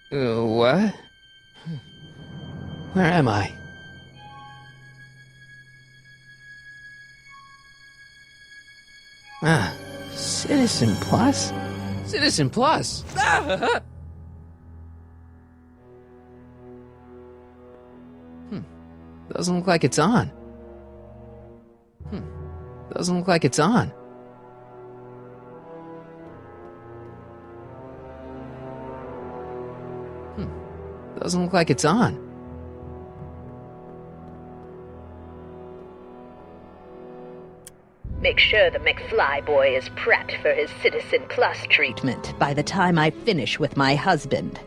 What? Where am I? Ah, Citizen Plus? Citizen Plus! Ah! Doesn't look like it's on. Doesn't look like it's on. Doesn't look like it's on. Make sure the McFly boy is prepped for his Citizen Plus treatment by the time I finish with my husband.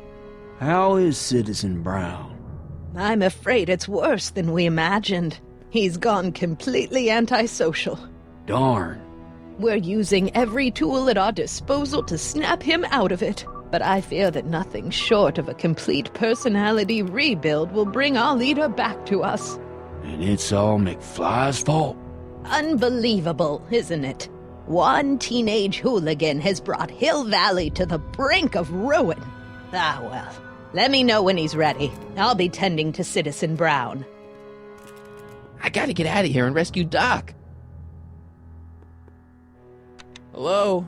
How is Citizen Brown? I'm afraid it's worse than we imagined. He's gone completely antisocial. Darn. We're using every tool at our disposal to snap him out of it. But I fear that nothing short of a complete personality rebuild will bring our leader back to us. And it's all McFly's fault? Unbelievable, isn't it? One teenage hooligan has brought Hill Valley to the brink of ruin. Ah, well. Let me know when he's ready. I'll be tending to Citizen Brown. I gotta get out of here and rescue Doc. Hello?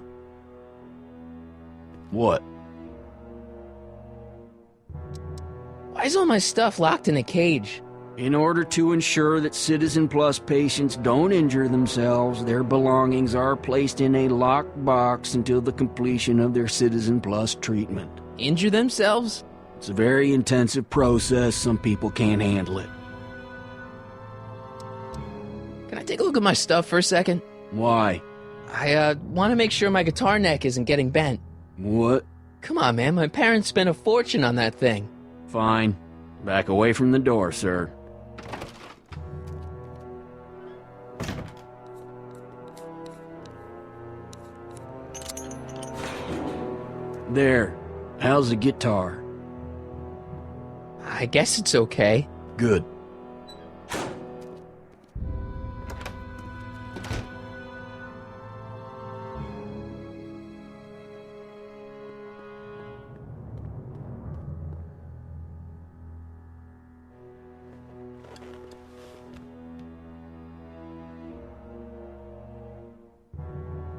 What? Why is all my stuff locked in a cage? In order to ensure that Citizen Plus patients don't injure themselves, their belongings are placed in a locked box until the completion of their Citizen Plus treatment. Injure themselves? It's a very intensive process. Some people can't handle it. Can I take a look at my stuff for a second? Why? I want to make sure my guitar neck isn't getting bent. What? Come on, man. My parents spent a fortune on that thing. Fine. Back away from the door, sir. There. How's the guitar? I guess it's okay. Good.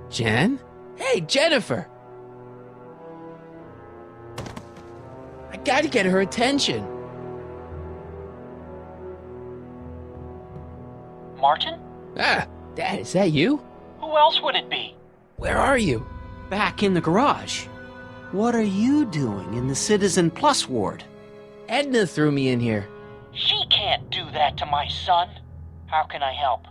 Jen? Hey, Jennifer! I gotta get her attention. Martin? Ah, Dad, is that you? Who else would it be? Where are you? Back in the garage. What are you doing in the Citizen Plus ward? Edna threw me in here. She can't do that to my son. How can I help?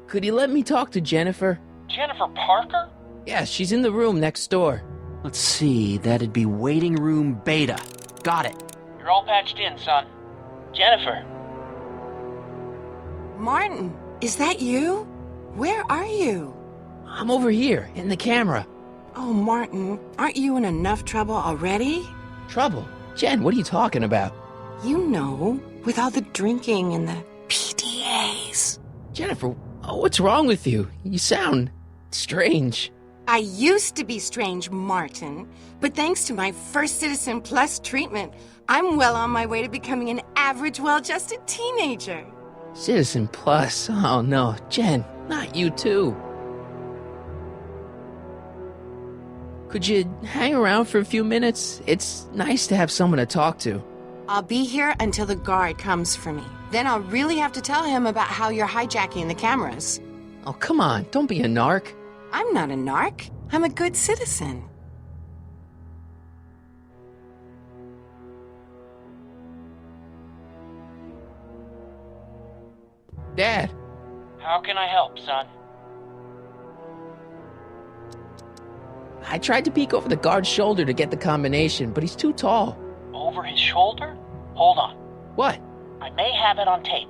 Could you let me talk to Jennifer? Jennifer Parker? Yeah, she's in the room next door. Let's see, that'd be waiting room beta. Got it. You're all patched in, son. Jennifer. Martin, is that you? Where are you? I'm over here, in the camera. Oh, Martin, aren't you in enough trouble already? Trouble? Jen, what are you talking about? You know, with all the drinking and the PDAs. Jennifer, what's wrong with you? You sound strange. I used to be strange, Martin, but thanks to my first Citizen Plus treatment, I'm well on my way to becoming an average, well-adjusted teenager. Citizen Plus? Oh no, Jen, not you too. Could you hang around for a few minutes? It's nice to have someone to talk to. I'll be here until the guard comes for me. Then I'll really have to tell him about how you're hijacking the cameras. Oh, come on, don't be a narc. I'm not a narc. I'm a good citizen. Dad, How can I help, son? I tried to peek over the guard's shoulder to get the combination, but he's too tall. Over his shoulder? Hold on. What? I may have it on tape.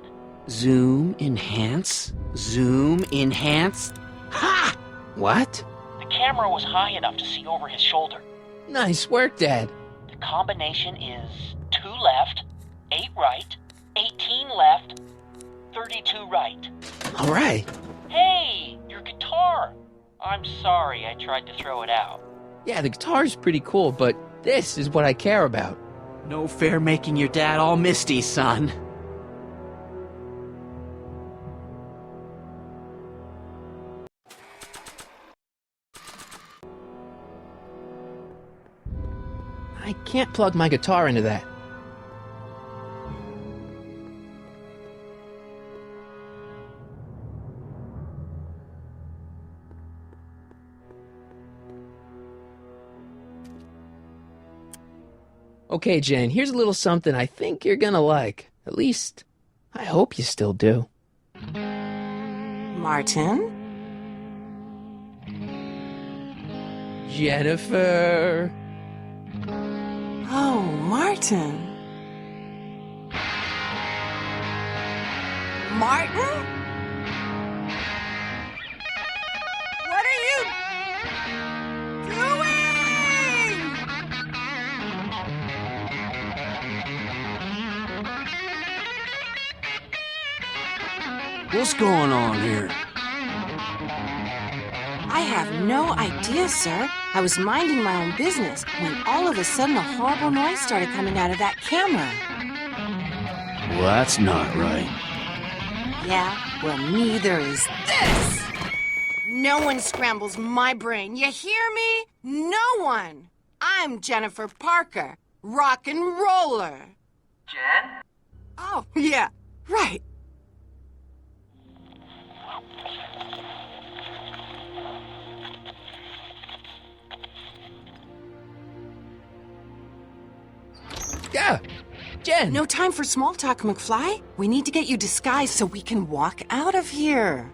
Zoom, enhance, zoom, enhance. Ha! What? The camera was high enough to see over his shoulder. Nice work, Dad. The combination is 2 left, 8 right, 18 left, 32 right. All right. Hey, your guitar! I'm sorry I tried to throw it out. Yeah, the guitar's pretty cool, but This is what I care about. No fair making your dad all misty, son. I can't plug my guitar into that. Okay, Jen, here's a little something I think you're gonna like. At least, I hope you still do. Martin? Jennifer. Oh, Martin. Martin? What are you doing? What's going on here? I have no idea, sir. I was minding my own business when all of a sudden a horrible noise started coming out of that camera. Well, that's not right. Yeah, well, neither is this. No one scrambles my brain. You hear me? No one. I'm Jennifer Parker, rock and roller. Jen? Oh, yeah, right. Yeah, Jen. No time for small talk, McFly. We need to get you disguised so we can walk out of here.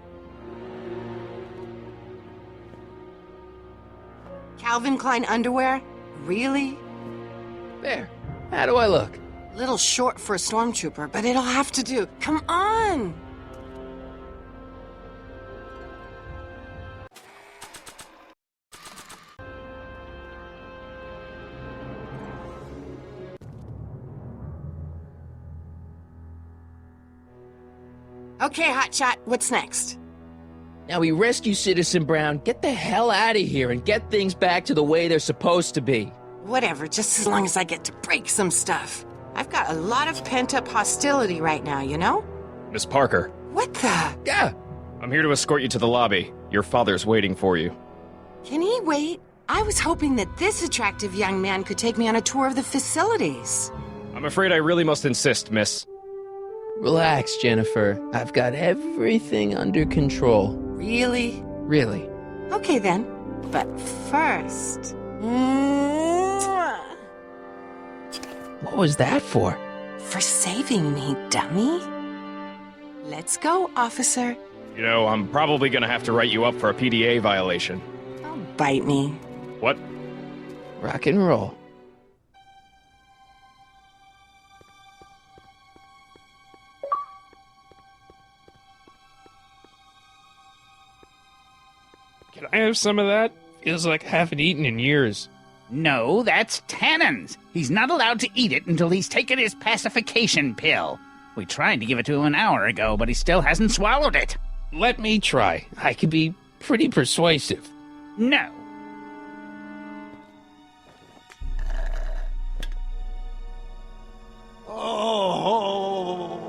Calvin Klein underwear? Really? There. How do I look? Little short for a stormtrooper, but it'll have to do. Come on! Okay, Hotshot, what's next? Now we rescue Citizen Brown, get the hell out of here, and get things back to the way they're supposed to be. Whatever, just as long as I get to break some stuff. I've got a lot of pent-up hostility right now, you know? Miss Parker, What the? Yeah. I'm here to escort you to the lobby. Your father's waiting for you. Can he wait? I was hoping that this attractive young man could take me on a tour of the facilities. I'm afraid I really must insist, miss. Relax, Jennifer. I've got everything under control. Really? Really. Okay then. But first... Mwah! What was that for? For saving me, dummy. Let's go, officer. You know, I'm probably gonna have to write you up for a PDA violation. Oh, bite me. What? Rock and roll. Can I have some of that? Feels like I haven't eaten in years. No, that's Tannen's. He's not allowed to eat it until he's taken his pacification pill. We tried to give it to him an hour ago, but he still hasn't swallowed it. Let me try. I can be pretty persuasive. No. Oh.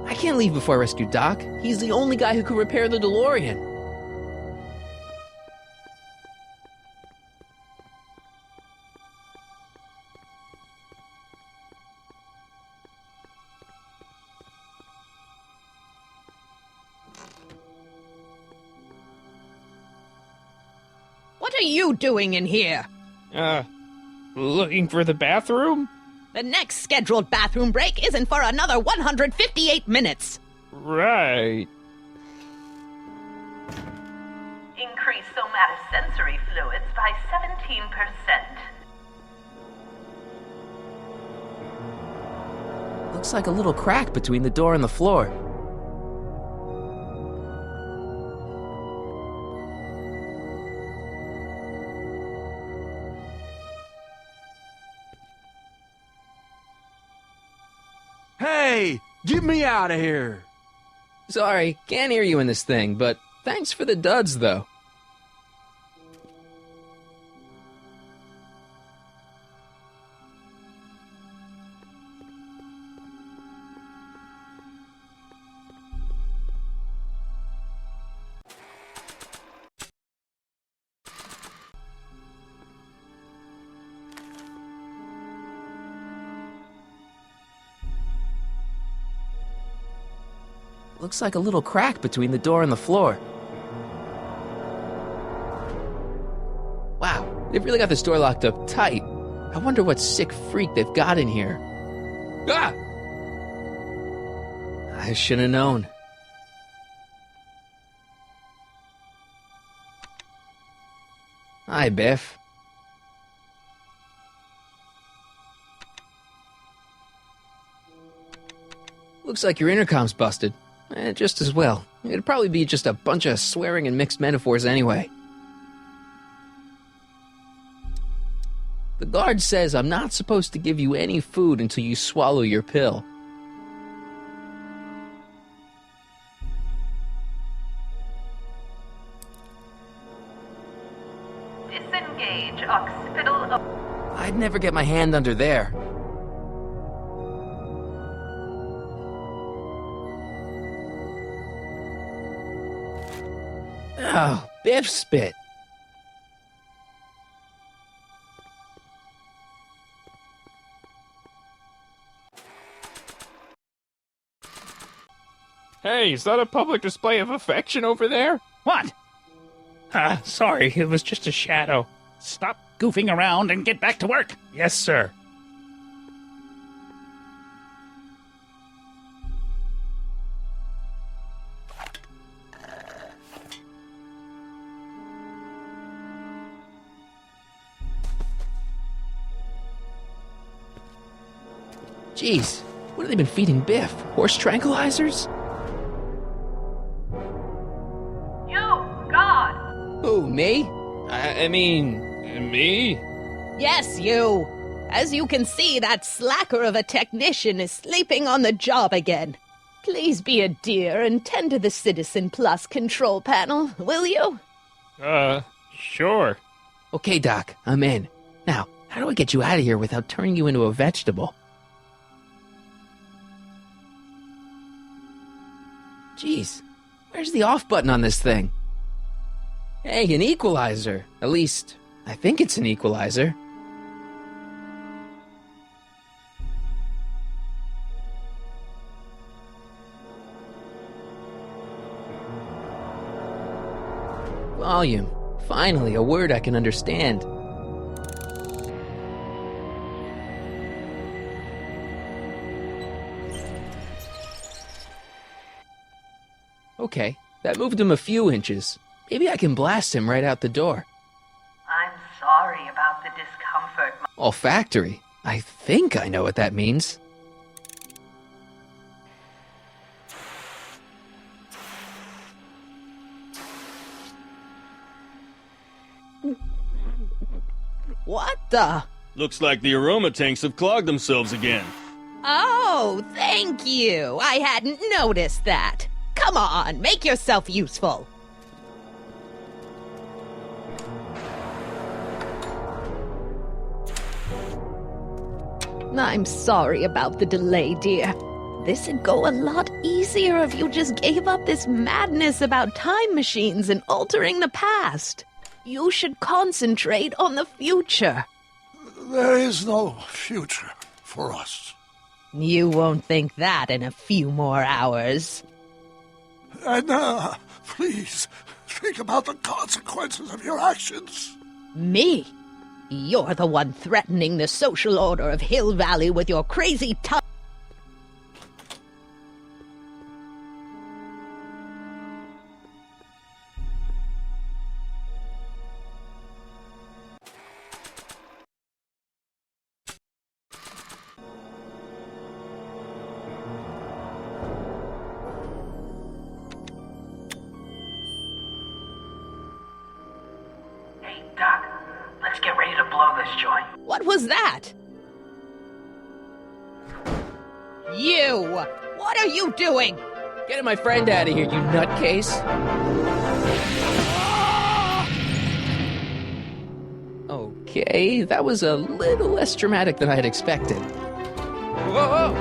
I can't leave before I rescue Doc. He's the only guy who could repair the DeLorean. What are you doing in here? Looking for the bathroom? The next scheduled bathroom break isn't for another 158 minutes. Right. Increase somatosensory fluids by 17%. Looks like a little crack between the door and the floor. Hey, get me out of here. Sorry, can't hear you in this thing, but thanks for the duds, though. Looks like a little crack between the door and the floor. Wow, they've really got this door locked up tight. I wonder what sick freak they've got in here. Ah! I should have known. Hi, Biff. Looks like your intercom's busted. Just as well. It'd probably be just a bunch of swearing and mixed metaphors anyway. The guard says I'm not supposed to give you any food until you swallow your pill. Disengage occipital. I'd never get my hand under there. Oh, Biff spit. Hey, is that a public display of affection over there? What? Sorry, it was just a shadow. Stop goofing around and get back to work. Yes, sir. Jeez, what have they been feeding Biff? Horse tranquilizers? You, God! Who, me? I mean, me? Yes, you. As you can see, that slacker of a technician is sleeping on the job again. Please be a dear and tend to the Citizen Plus control panel, will you? Sure. Okay, Doc, I'm in. Now, how do I get you out of here without turning you into a vegetable? Jeez, where's the off button on this thing? Hey, an equalizer. At least, I think it's an equalizer. Volume. Finally, a word I can understand. Okay, that moved him a few inches. Maybe I can blast him right out the door. I'm sorry about the discomfort. Olfactory. I think I know what that means. What the? Looks like the aroma tanks have clogged themselves again. Oh, thank you. I hadn't noticed that. Come on, make yourself useful. I'm sorry about the delay, dear. This'd go a lot easier if you just gave up this madness about time machines and altering the past. You should concentrate on the future. There is no future for us. You won't think that in a few more hours. Edna, please, think about the consequences of your actions. Me? You're the one threatening the social order of Hill Valley with your crazy tongue. Hey, Doc, let's get ready to blow this joint. What was that? You! What are you doing? Get my friend out of here, you nutcase. Okay, that was a little less dramatic than I had expected. Whoa!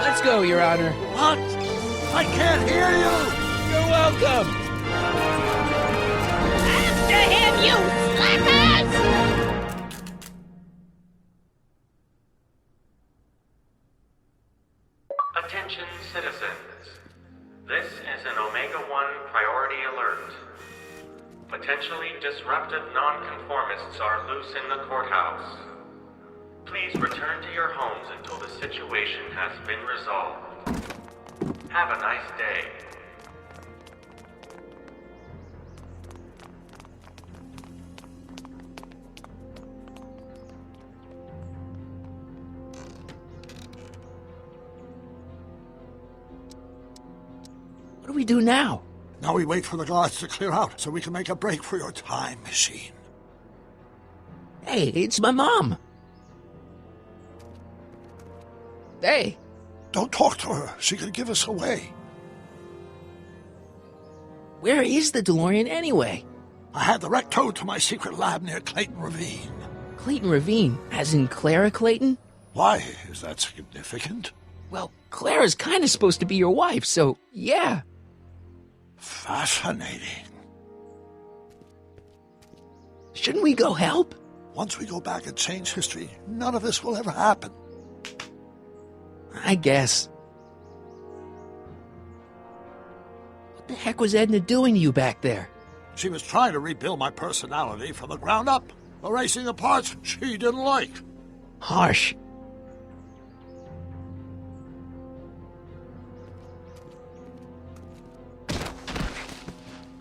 Let's go, Your Honor. What? I can't hear you! You're welcome! After him, you slackers! Attention citizens. This is an Omega-1 priority alert. Potentially disruptive nonconformists are loose in the courthouse. Please return to your homes until the situation has been resolved. Have a nice day. What do we do now? Now we wait for the guards to clear out so we can make a break for your time machine. Hey, it's my mom. Hey. Don't talk to her. She could give us away. Where is the DeLorean anyway? I had the wreck towed to my secret lab near Clayton Ravine. Clayton Ravine? As in Clara Clayton? Why? Is that significant? Well, Clara's kind of supposed to be your wife, so yeah. Fascinating. Shouldn't we go help? Once we go back and change history, none of this will ever happen. I guess. What the heck was Edna doing to you back there? She was trying to rebuild my personality from the ground up, erasing the parts she didn't like. Harsh.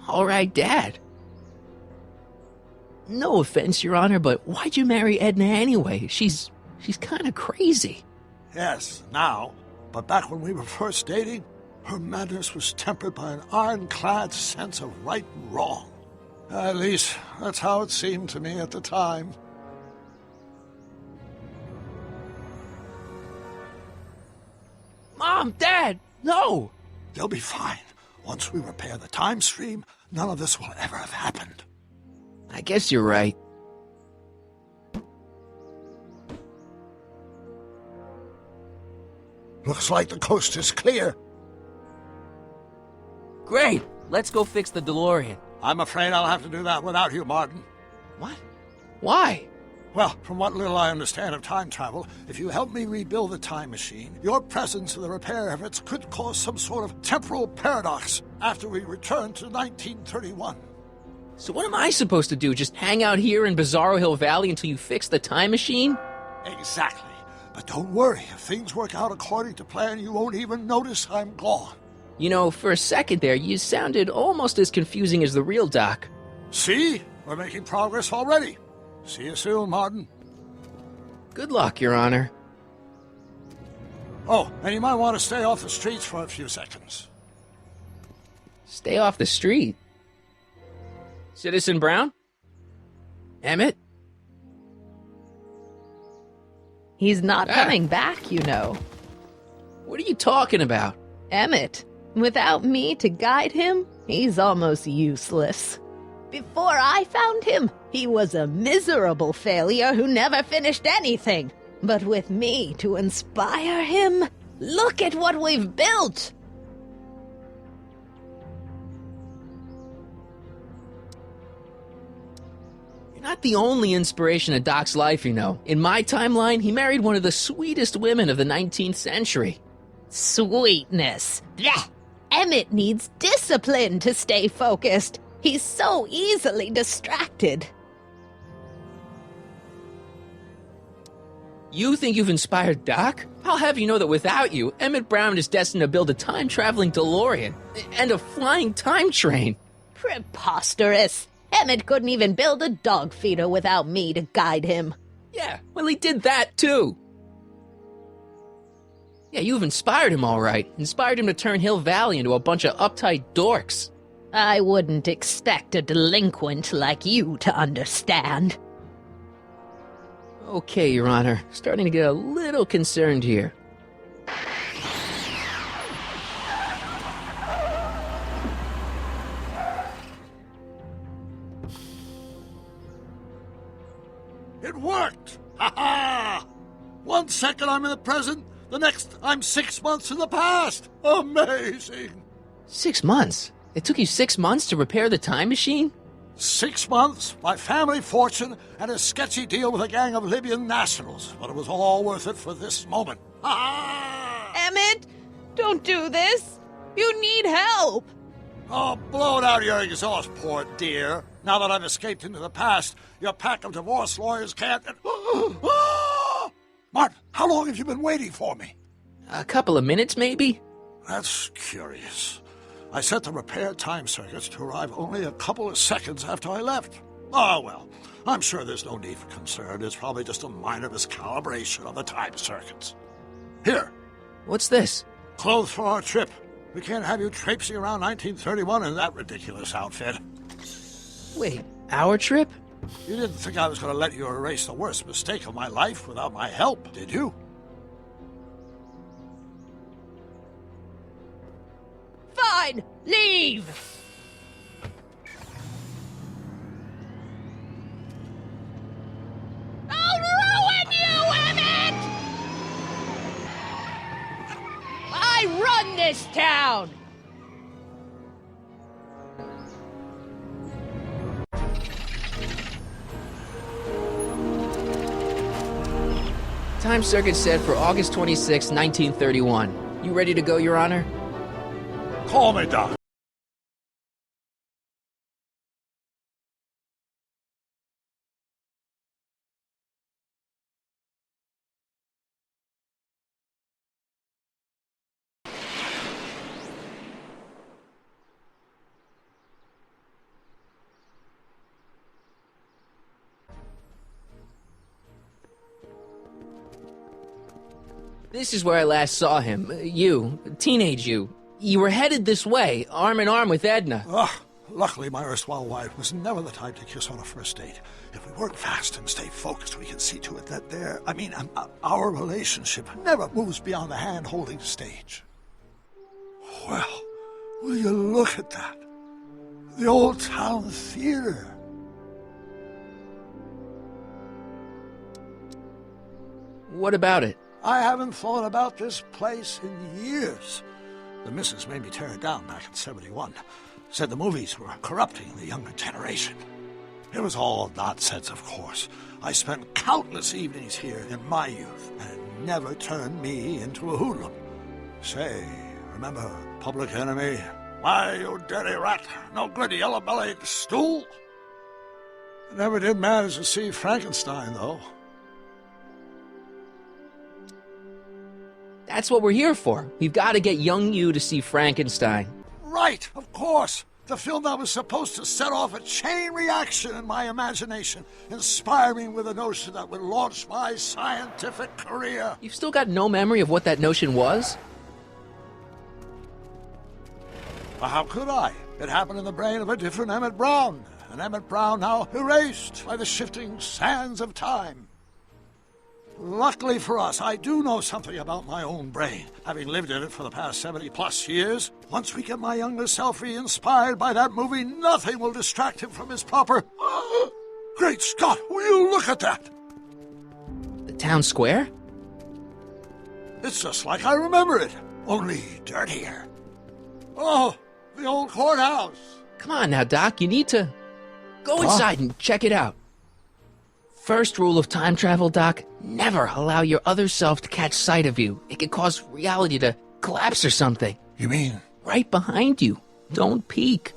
All right, Dad. No offense, Your Honor, but why'd you marry Edna anyway? She's kind of crazy. Yes, now. But back when we were first dating, her madness was tempered by an ironclad sense of right and wrong. At least, that's how it seemed to me at the time. Mom, Dad, no! They'll be fine. Once we repair the time stream, none of this will ever have happened. I guess you're right. Looks like the coast is clear. Great! Let's go fix the DeLorean. I'm afraid I'll have to do that without you, Martin. What? Why? Well, from what little I understand of time travel, if you help me rebuild the time machine, your presence in the repair efforts could cause some sort of temporal paradox after we return to 1931. So what am I supposed to do? Just hang out here in Bizarro Hill Valley until you fix the time machine? Exactly. But don't worry, if things work out according to plan, you won't even notice I'm gone. You know, for a second there, you sounded almost as confusing as the real Doc. See? We're making progress already. See you soon, Martin. Good luck, Your Honor. Oh, and you might want to stay off the streets for a few seconds. Stay off the street? Citizen Brown? Emmett? He's not coming back, you know. What are you talking about? Emmett. Without me to guide him, he's almost useless. Before I found him, he was a miserable failure who never finished anything. But with me to inspire him, look at what we've built! You're not the only inspiration of Doc's life, you know. In my timeline, he married one of the sweetest women of the 19th century. Sweetness. Blech. Emmett needs discipline to stay focused. He's so easily distracted. You think you've inspired Doc? I'll have you know that without you, Emmett Brown is destined to build a time-traveling DeLorean and a flying time train. Preposterous. Emmett couldn't even build a dog feeder without me to guide him. Yeah, well, he did that too. Yeah, you've inspired him all right. Inspired him to turn Hill Valley into a bunch of uptight dorks. I wouldn't expect a delinquent like you to understand. Okay, Your Honor. Starting to get a little concerned here. It worked! Ha ha! 1 second I'm in the present, the next I'm 6 months in the past! Amazing! 6 months? It took you 6 months to repair the time machine? 6 months, my family fortune, and a sketchy deal with a gang of Libyan nationals. But it was all worth it for this moment. Ha ha! Emmett, don't do this. You need help. Oh, blow it out of your exhaust, poor dear. Now that I've escaped into the past, your pack of divorce lawyers can't... Martin, how long have you been waiting for me? A couple of minutes, maybe? That's curious. I set the repair time circuits to arrive only a couple of seconds after I left. Oh, well, I'm sure there's no need for concern. It's probably just a minor miscalibration of the time circuits. Here. What's this? Clothes for our trip. We can't have you traipsing around 1931 in that ridiculous outfit. Wait, our trip? You didn't think I was going to let you erase the worst mistake of my life without my help, did you? Fine, leave. I'll ruin you, Emmett! I run this town! Time circuit set for August 26, 1931. You ready to go, Your Honor? Call me, Doc. This is where I last saw him. You, teenage you. You were headed this way, arm in arm with Edna. Luckily, my erstwhile wife was never the type to kiss on a first date. If we work fast and stay focused, we can see to it that our relationship never moves beyond the hand-holding stage. Well, will you look at that? The Old Town Theater. What about it? I haven't thought about this place in years. The missus made me tear it down back in '71. Said the movies were corrupting the younger generation. It was all nonsense, of course. I spent countless evenings here in my youth, and it never turned me into a hoodlum. Say, remember Public Enemy? Why, you dirty rat, no good yellow-bellied stool? I never did manage to see Frankenstein, though. That's what we're here for. We've got to get young you to see Frankenstein. Right, of course. The film that was supposed to set off a chain reaction in my imagination, inspire me with a notion that would launch my scientific career. You've still got no memory of what that notion was? Well, how could I? It happened in the brain of a different Emmett Brown. An Emmett Brown now erased by the shifting sands of time. Luckily for us, I do know something about my own brain, having lived in it for the past 70-plus years. Once we get my younger self re-inspired by that movie, nothing will distract him from his proper... Great Scott, will you look at that? The town square? It's just like I remember it, only dirtier. Oh, the old courthouse. Come on now, Doc, you need to... Go inside and check it out. First rule of time travel, Doc, never allow your other self to catch sight of you. It could cause reality to collapse or something. You mean? Right behind you. Don't peek.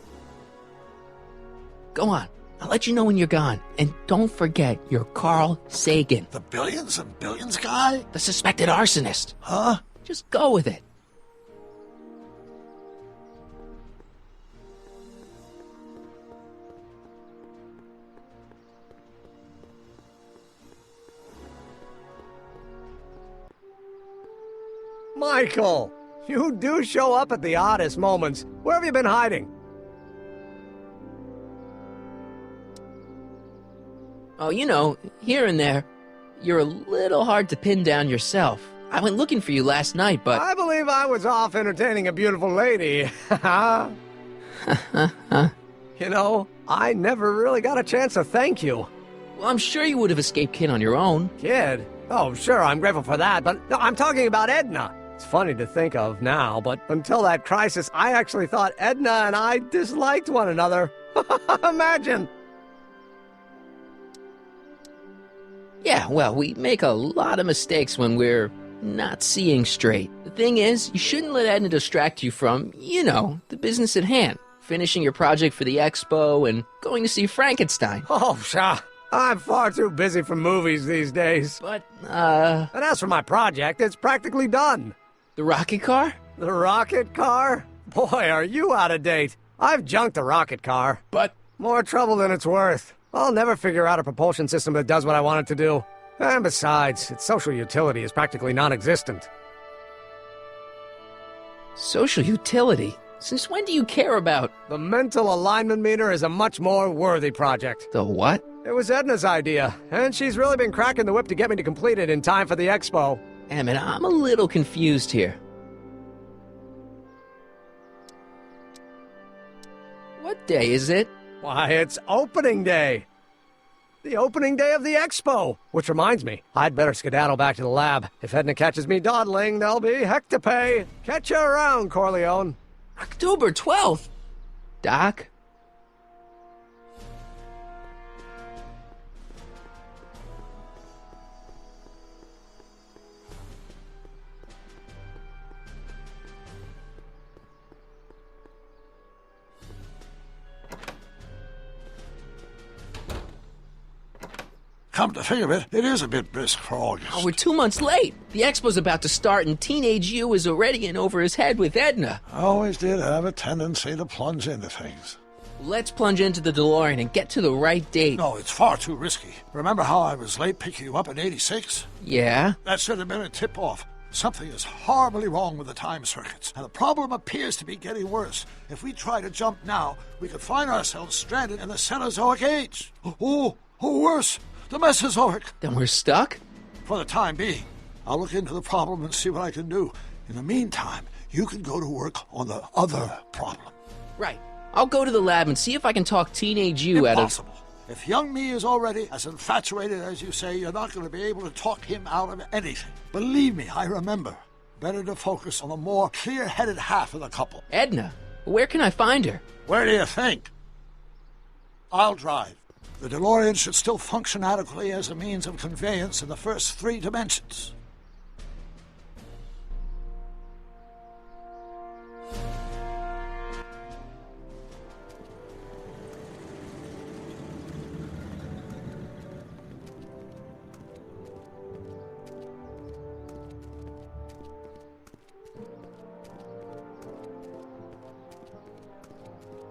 Go on. I'll let you know when you're gone. And don't forget, you're Carl Sagan. The billions and billions guy? The suspected arsonist. Huh? Just go with it. Michael, you do show up at the oddest moments. Where have you been hiding? Oh, you know, here and there. You're a little hard to pin down yourself. I went looking for you last night, but... I believe I was off entertaining a beautiful lady. You know, I never really got a chance to thank you. Well, I'm sure you would have escaped Kid on your own. Kid? Oh, sure, I'm grateful for that, but no, I'm talking about Edna. It's funny to think of now, but until that crisis, I actually thought Edna and I disliked one another. Imagine! Yeah, well, we make a lot of mistakes when we're not seeing straight. The thing is, you shouldn't let Edna distract you from, you know, the business at hand. Finishing your project for the expo and going to see Frankenstein. Oh, pshaw. I'm far too busy for movies these days. But, And as for my project, it's practically done. The rocket car? The rocket car? Boy, are you out of date. I've junked the rocket car. But... More trouble than it's worth. I'll never figure out a propulsion system that does what I want it to do. And besides, its social utility is practically non-existent. Social utility? Since when do you care about... The mental alignment meter is a much more worthy project. The what? It was Edna's idea, and she's really been cracking the whip to get me to complete it in time for the expo. Emmett, I'm a little confused here. What day is it? Why, it's opening day. The opening day of the expo. Which reminds me, I'd better skedaddle back to the lab. If Edna catches me dawdling, there'll be heck to pay. Catch you around, Corleone. October 12th? Doc? Come to think of it, it is a bit brisk for August. Oh, we're 2 months late. The expo's about to start and Teenage You is already in over his head with Edna. I always did have a tendency to plunge into things. Let's plunge into the DeLorean and get to the right date. No, it's far too risky. Remember how I was late picking you up in '86? Yeah? That should have been a tip-off. Something is horribly wrong with the time circuits, and the problem appears to be getting worse. If we try to jump now, we could find ourselves stranded in the Cenozoic Age. Oh, worse, the Mesozoic. Then we're stuck? For the time being. I'll look into the problem and see what I can do. In the meantime, you can go to work on the other problem. Right. I'll go to the lab and see if I can talk Teenage You out of... Impossible. If young me is already as infatuated as you say, you're not going to be able to talk him out of anything. Believe me, I remember. Better to focus on the more clear-headed half of the couple. Edna, where can I find her? Where do you think? I'll drive. The DeLorean should still function adequately as a means of conveyance in the first 3 dimensions.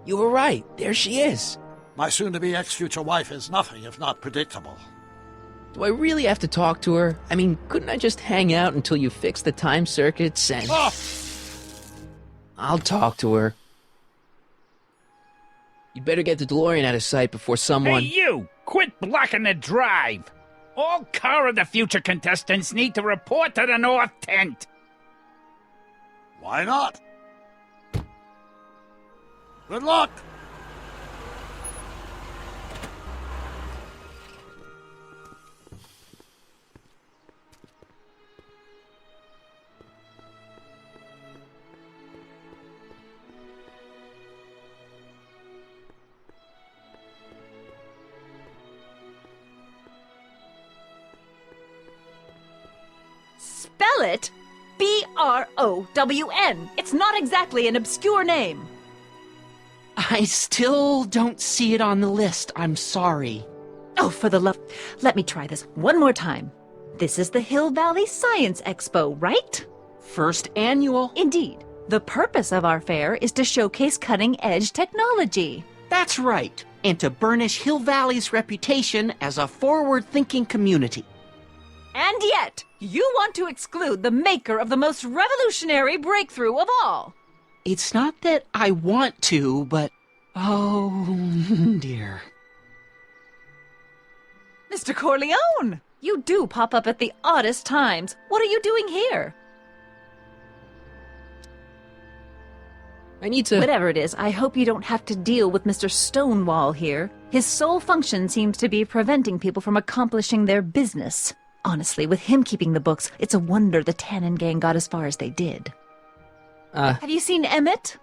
You were right. There she is. My soon-to-be ex-future wife is nothing if not predictable. Do I really have to talk to her? I mean, couldn't I just hang out until you fix the time circuits and... Oh! I'll talk to her. You'd better get the DeLorean out of sight before someone... Hey, you! Quit blocking the drive! All Car of the Future contestants need to report to the North Tent! Why not? Good luck! Spell it B-R-O-W-N. It's not exactly an obscure name. I still don't see it on the list. I'm sorry. Oh, for the love... Let me try this one more time. This is the Hill Valley Science Expo, right? First annual. Indeed. The purpose of our fair is to showcase cutting-edge technology. That's right. And to burnish Hill Valley's reputation as a forward-thinking community. And yet, you want to exclude the maker of the most revolutionary breakthrough of all. It's not that I want to, but... Oh, dear. Mr. Corleone! You do pop up at the oddest times. What are you doing here? I need to... Whatever it is, I hope you don't have to deal with Mr. Stonewall here. His sole function seems to be preventing people from accomplishing their business. Honestly, with him keeping the books, it's a wonder the Tannen gang got as far as they did. Have you seen Emmett?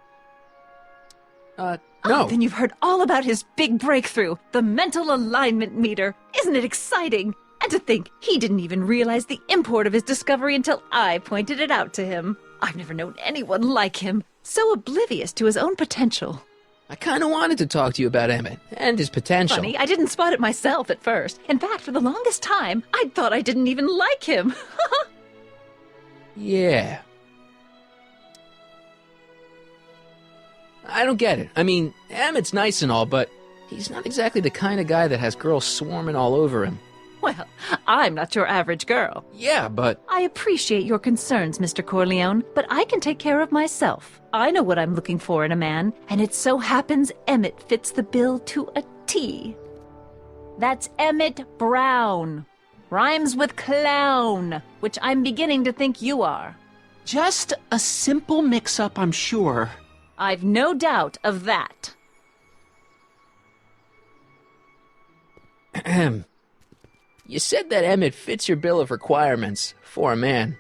No. Oh, then you've heard all about his big breakthrough, the mental alignment meter. Isn't it exciting? And to think, he didn't even realize the import of his discovery until I pointed it out to him. I've never known anyone like him, so oblivious to his own potential. I kind of wanted to talk to you about Emmett and his potential. Funny, I didn't spot it myself at first. In fact, for the longest time, I thought I didn't even like him. Yeah. I don't get it. I mean, Emmett's nice and all, but he's not exactly the kind of guy that has girls swarming all over him. Well, I'm not your average girl. Yeah, but... I appreciate your concerns, Mr. Corleone, but I can take care of myself. I know what I'm looking for in a man, and it so happens Emmett fits the bill to a T. That's Emmett Brown. Rhymes with clown, which I'm beginning to think you are. Just a simple mix-up, I'm sure. I've no doubt of that. You said that Emmett fits your bill of requirements for a man.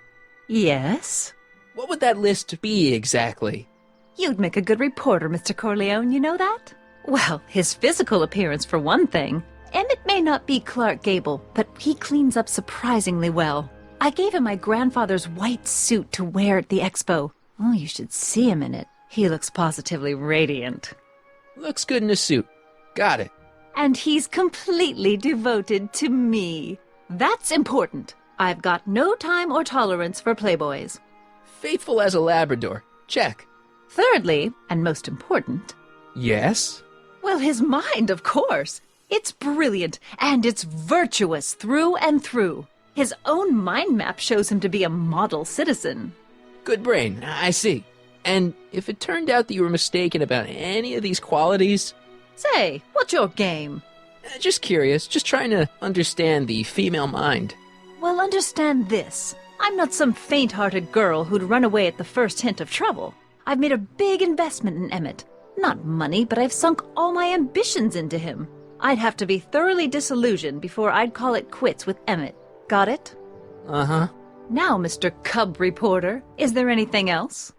Yes? What would that list be exactly? You'd make a good reporter, Mr. Corleone, you know that? Well, his physical appearance for one thing. Emmett may not be Clark Gable, but he cleans up surprisingly well. I gave him my grandfather's white suit to wear at the expo. Oh, you should see him in it. He looks positively radiant. Looks good in a suit. Got it. And he's completely devoted to me. That's important. I've got no time or tolerance for playboys. Faithful as a Labrador. Check. Thirdly, and most important... Yes? Well, his mind, of course. It's brilliant, and it's virtuous through and through. His own mind map shows him to be a model citizen. Good brain, I see. And if it turned out that you were mistaken about any of these qualities... Say, what's your game? Just curious, just trying to understand the female mind. Well, understand this. I'm not some faint-hearted girl who'd run away at the first hint of trouble. I've made a big investment in Emmett. Not money, but I've sunk all my ambitions into him. I'd have to be thoroughly disillusioned before I'd call it quits with Emmett. Got it? Uh-huh. Now, Mr. Cub Reporter, is there anything else?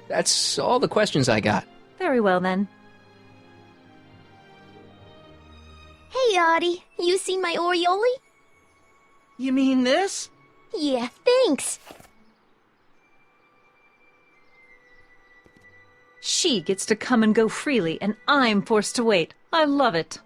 That's all the questions I got. Very well, then. Hey, Audie. You seen my Oriole? You mean this? Yeah, thanks. She gets to come and go freely, and I'm forced to wait. I love it.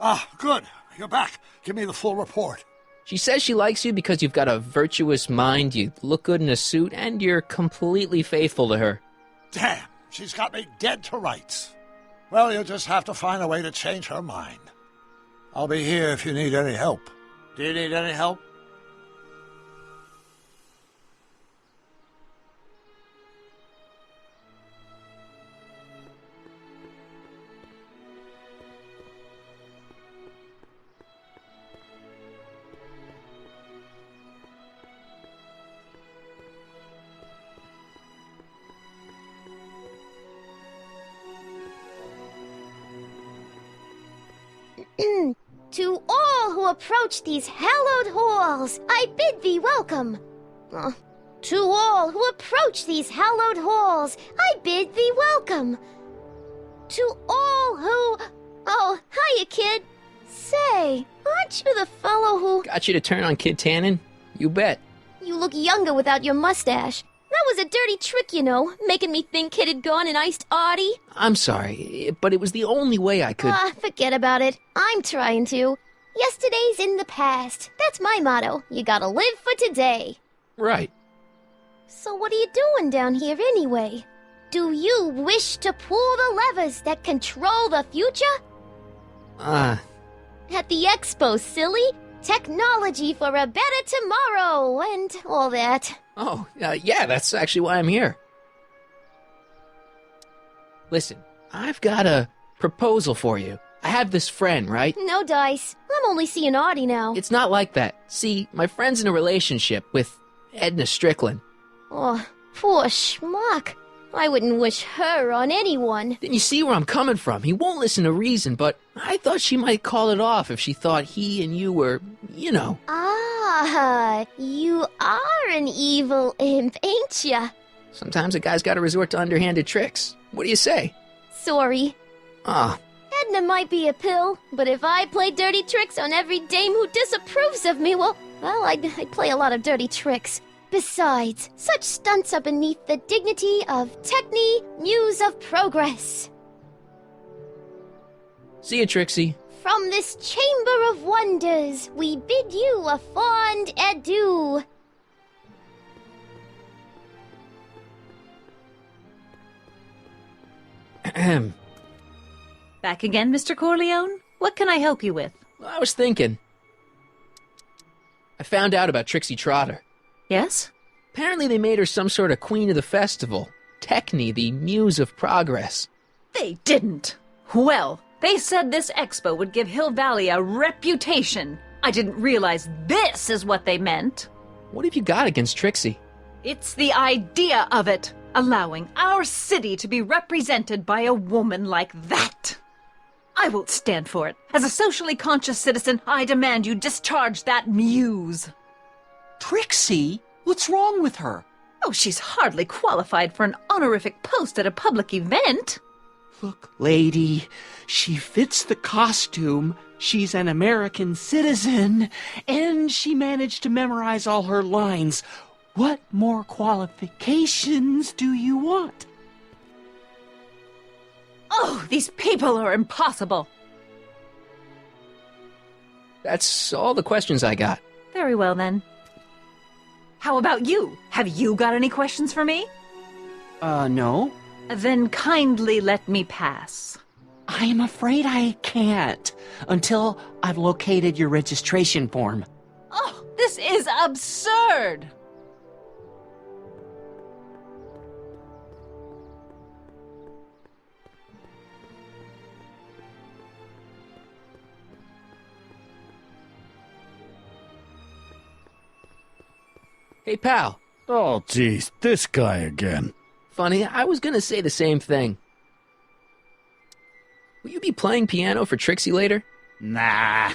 Ah, good. You're back. Give me the full report. She says she likes you because you've got a virtuous mind, you look good in a suit, and you're completely faithful to her. Damn, she's got me dead to rights. Well, you'll just have to find a way to change her mind. I'll be here if you need any help. Do you need any help? To all who approach these hallowed halls, I bid thee welcome. To all who approach these hallowed halls, I bid thee welcome. To all who... Oh, hiya, kid. Say, aren't you the fellow who... Got you to turn on Kid Tannen? You bet. You look younger without your mustache. That was a dirty trick, you know, making me think Kid had gone and iced Audie. I'm sorry, but it was the only way I could... Forget about it. I'm trying to. Yesterday's in the past. That's my motto. You gotta live for today. Right. So what are you doing down here anyway? Do you wish to pull the levers that control the future? At the expo, silly. Technology for a better tomorrow and all that. Oh, yeah, that's actually why I'm here. Listen, I've got a proposal for you. I have this friend, right? No dice. I'm only seeing Audie now. It's not like that. See, my friend's in a relationship with Edna Strickland. Oh, poor schmuck. I wouldn't wish her on anyone. Then you see where I'm coming from. He won't listen to reason, but I thought she might call it off if she thought he and you were, you know. Ah, you are an evil imp, ain't ya? Sometimes a guy's got to resort to underhanded tricks. What do you say? Sorry. Ah. Edna might be a pill, but if I play dirty tricks on every dame who disapproves of me, well, I'd play a lot of dirty tricks. Besides, such stunts are beneath the dignity of Techne, Muse of Progress. See you, Trixie. From this chamber of wonders, we bid you a fond adieu. Ahem. Back again, Mr. Corleone? What can I help you with? Well, I was thinking. I found out about Trixie Trotter. Yes? Apparently they made her some sort of queen of the festival. Techne, the Muse of Progress. They didn't. Well, they said this expo would give Hill Valley a reputation. I didn't realize this is what they meant. What have you got against Trixie? It's the idea of it. Allowing our city to be represented by a woman like that. I won't stand for it. As a socially conscious citizen, I demand you discharge that muse. Trixie? What's wrong with her? Oh, she's hardly qualified for an honorific post at a public event. Look, lady, she fits the costume. She's an American citizen, and she managed to memorize all her lines. What more qualifications do you want? Oh, these people are impossible. That's all the questions I got. Very well, then. How about you? Have you got any questions for me? No. Then kindly let me pass. I'm afraid I can't, until I've located your registration form. Oh, this is absurd! Hey, pal. Oh, geez, this guy again. Funny, I was gonna say the same thing. Will you be playing piano for Trixie later? Nah.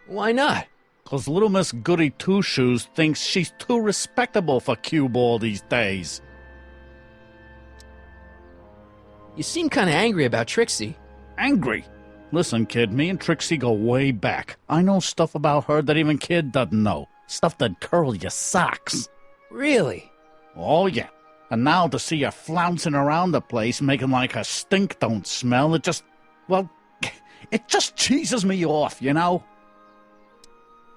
Why not? 'Cause little Miss Goody Two-Shoes thinks she's too respectable for cue ball these days. You seem kinda angry about Trixie. Angry? Listen, kid, me and Trixie go way back. I know stuff about her that even Kid doesn't know. Stuff that'd curl your socks. Really? Oh, yeah. And now to see her flouncing around the place, making like her stink don't smell, it just cheeses me off, you know?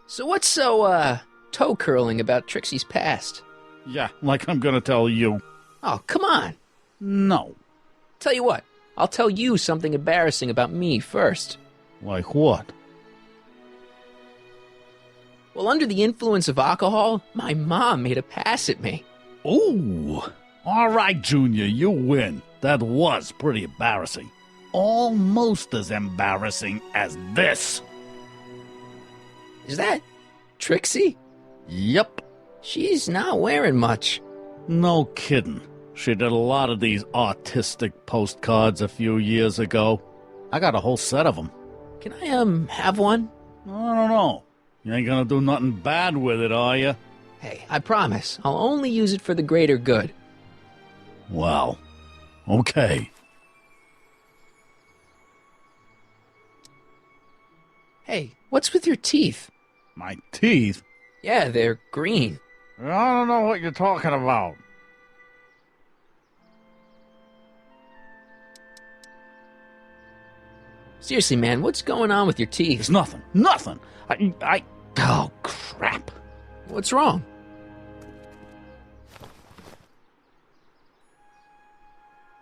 So what's so, toe-curling about Trixie's past? Yeah, like I'm gonna tell you. Oh, come on. No. Tell you what, I'll tell you something embarrassing about me first. Like what? Well, under the influence of alcohol, my mom made a pass at me. Ooh. All right, Junior, you win. That was pretty embarrassing. Almost as embarrassing as this. Is that Trixie? Yep. She's not wearing much. No kidding. She did a lot of these artistic postcards a few years ago. I got a whole set of them. Can I, have one? I don't know. You ain't gonna do nothing bad with it, are you? Hey, I promise. I'll only use it for the greater good. Well, okay. Hey, what's with your teeth? My teeth? Yeah, they're green. I don't know what you're talking about. Seriously, man, what's going on with your teeth? It's nothing. Nothing. Oh, crap. What's wrong?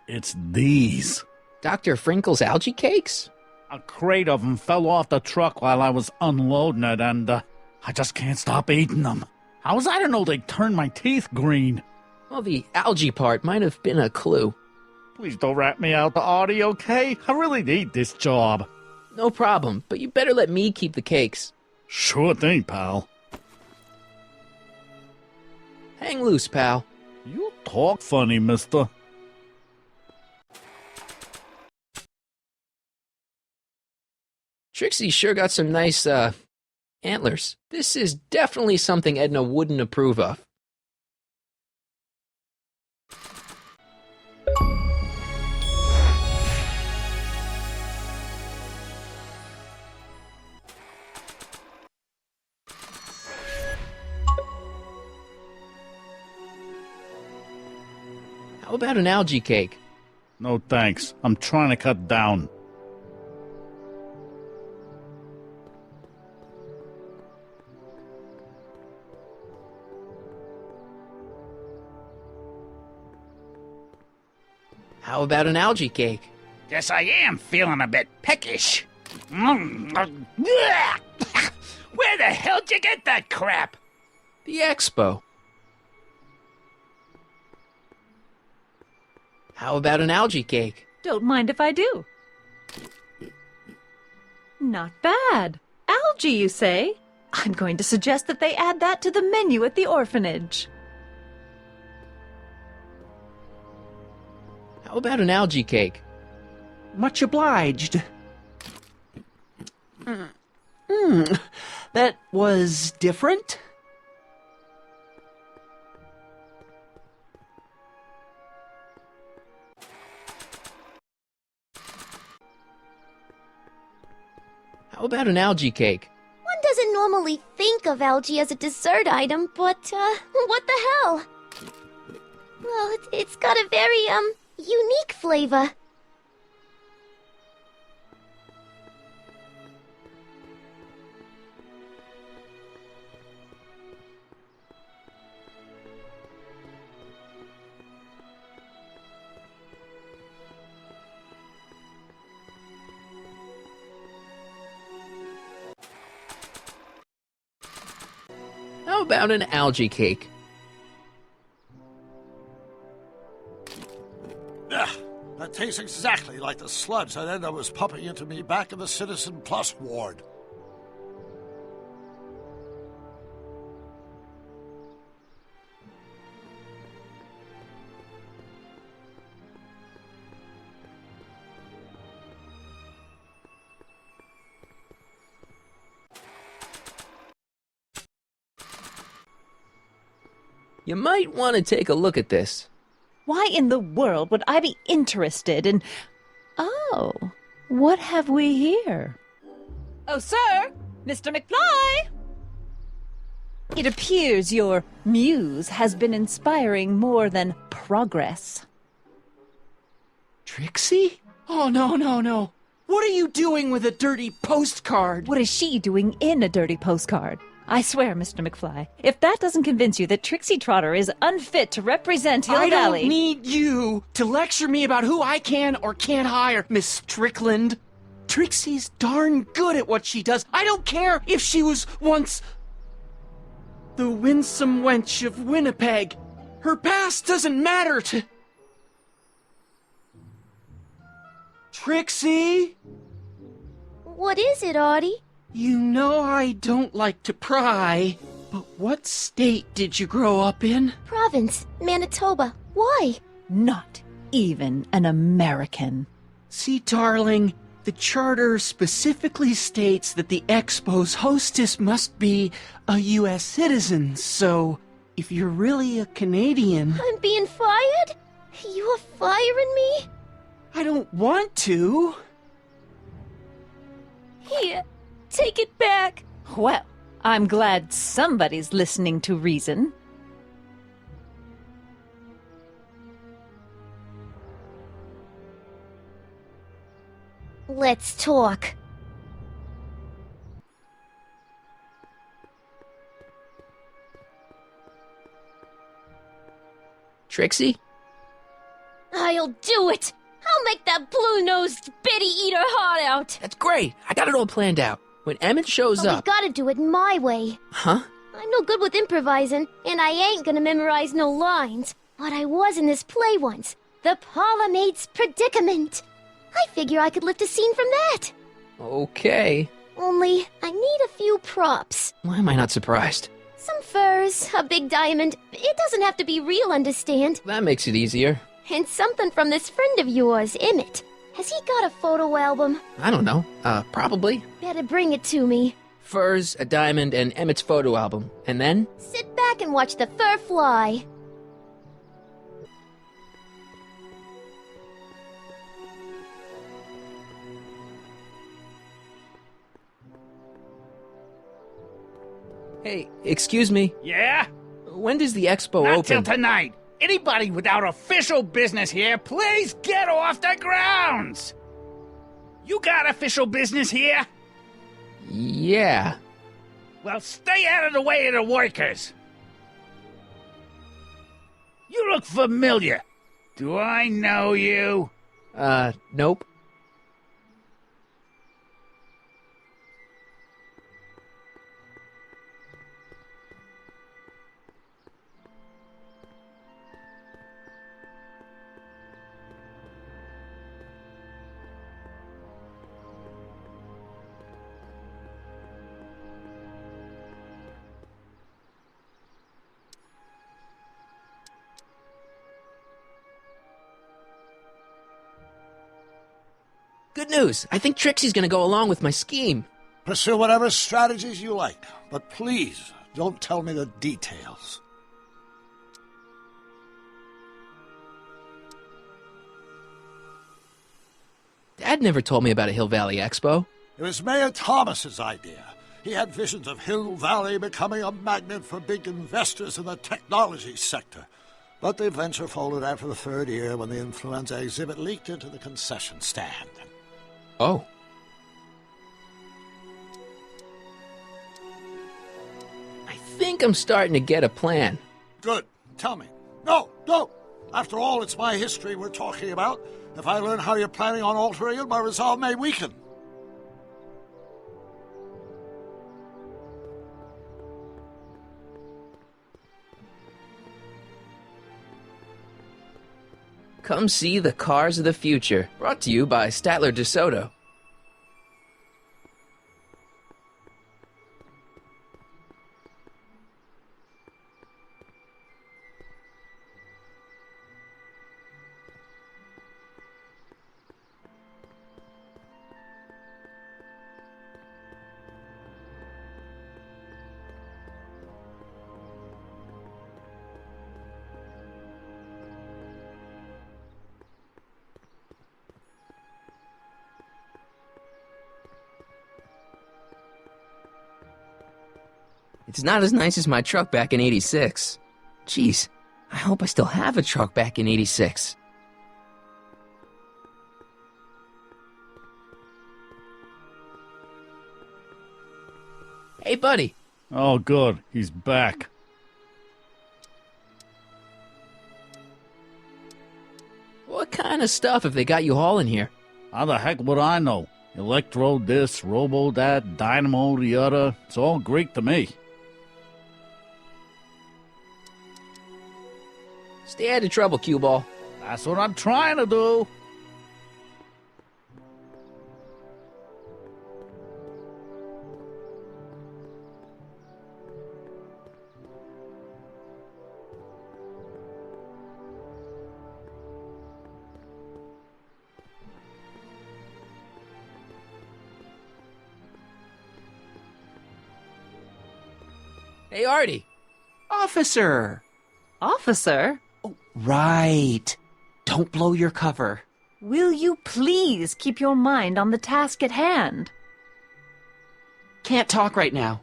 It's these. Dr. Frinkle's algae cakes? A crate of them fell off the truck while I was unloading it, and I just can't stop eating them. How was I to know they'd turn my teeth green? Well, the algae part might have been a clue. Please don't rat me out, Artie, okay? I really need this job. No problem, but you better let me keep the cakes. Sure thing, pal. Hang loose, pal. You talk funny, mister. Trixie sure got some nice, antlers. This is definitely something Edna wouldn't approve of. How about an algae cake? No thanks. I'm trying to cut down. How about an algae cake? Guess I am feeling a bit peckish. Where the hell'd you get that crap? The expo. How about an algae cake? Don't mind if I do. Not bad. Algae, you say? I'm going to suggest that they add that to the menu at the orphanage. How about an algae cake? Much obliged. That was different? How about an algae cake? One doesn't normally think of algae as a dessert item, but, what the hell? Well, it's got a very, unique flavor. How about an algae cake? That tastes exactly like the sludge that Edna was pumping into me back in the Citizen Plus ward. You might want to take a look at this. Why in the world would I be interested in... Oh, what have we here? Oh, sir! Mr. McFly! It appears your muse has been inspiring more than progress. Trixie? Oh, no. What are you doing with a dirty postcard? What is she doing in a dirty postcard? I swear, Mr. McFly, if that doesn't convince you that Trixie Trotter is unfit to represent Hill I Valley... don't need you to lecture me about who I can or can't hire, Miss Strickland. Trixie's darn good at what she does. I don't care if she was once the winsome wench of Winnipeg. Her past doesn't matter to... Trixie? What is it, Artie? You know I don't like to pry, but what state did you grow up in? Province, Manitoba. Why? Not even an American. See, darling, the charter specifically states that the Expo's hostess must be a U.S. citizen, so if you're really a Canadian... I'm being fired? You are firing me? I don't want to. Here, take it back. Well, I'm glad somebody's listening to reason. Let's talk. Trixie? I'll do it! I'll make that blue-nosed bitty eater heart out! That's great. I got it all planned out. When Emmett shows But up... we gotta do it my way. Huh? I'm no good with improvising, and I ain't gonna memorize no lines. But I was in this play once. The Parlourmaid's Predicament. I figure I could lift a scene from that. Okay. Only, I need a few props. Why am I not surprised? Some furs, a big diamond. It doesn't have to be real, understand? That makes it easier. And something from this friend of yours, Emmett. Has he got a photo album? I don't know. Probably. Better bring it to me. Furs, a diamond, and Emmett's photo album. And then? Sit back and watch the fur fly. Hey, excuse me. Yeah? When does the expo Not open? till tonight. Anybody without official business here, please get off the grounds! You got official business here? Yeah. Well, stay out of the way of the workers. You look familiar. Do I know you? Nope. Good news. I think Trixie's gonna go along with my scheme. Pursue whatever strategies you like, but please don't tell me the details. Dad never told me about a Hill Valley Expo. It was Mayor Thomas's idea. He had visions of Hill Valley becoming a magnet for big investors in the technology sector. But the venture folded after the third year when the influenza exhibit leaked into the concession stand. Oh. I think I'm starting to get a plan. Good. Tell me. No, don't. After all, it's my history we're talking about. If I learn how you're planning on altering it, my resolve may weaken. Come see the Cars of the Future, brought to you by Statler DeSoto. It's not as nice as my truck back in '86. Jeez, I hope I still have a truck back in '86. Hey, buddy. Oh, good. He's back. What kind of stuff have they got you hauling here? How the heck would I know? Electro this, robo that, dynamo the other. It's all Greek to me. Stay out of trouble, cue ball. That's what I'm trying to do. Hey, Artie. Officer! Officer? Right. Don't blow your cover. Will you please keep your mind on the task at hand? Can't talk right now.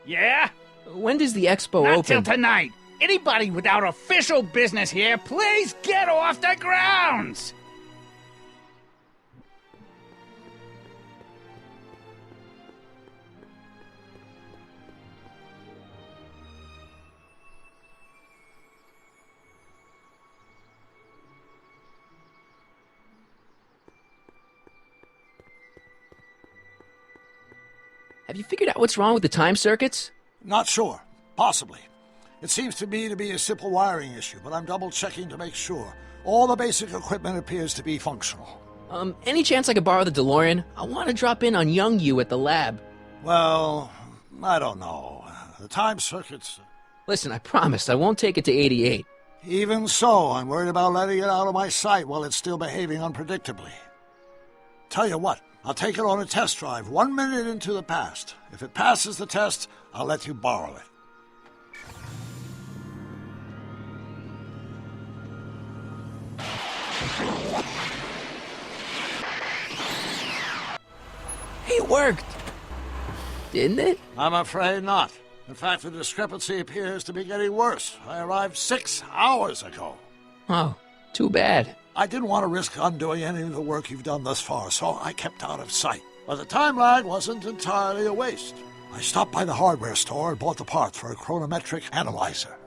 Yeah? When does the expo Not open? till tonight. Anybody without official business here, please get off the grounds! Have you figured out what's wrong with the time circuits? Not sure. Possibly. It seems to me to be a simple wiring issue, but I'm double-checking to make sure. All the basic equipment appears to be functional. Any chance I could borrow the DeLorean? I want to drop in on young you at the lab. Well, I don't know. The time circuits... Listen, I promise I won't take it to 88. Even so, I'm worried about letting it out of my sight while it's still behaving unpredictably. Tell you what, I'll take it on a test drive 1 minute into the past. If it passes the test, I'll let you borrow it. It worked! Didn't it? I'm afraid not. In fact, the discrepancy appears to be getting worse. I arrived 6 hours ago. Oh, too bad. I didn't want to risk undoing any of the work you've done thus far, so I kept out of sight. But the time lag wasn't entirely a waste. I stopped by the hardware store and bought the parts for a chronometric analyzer.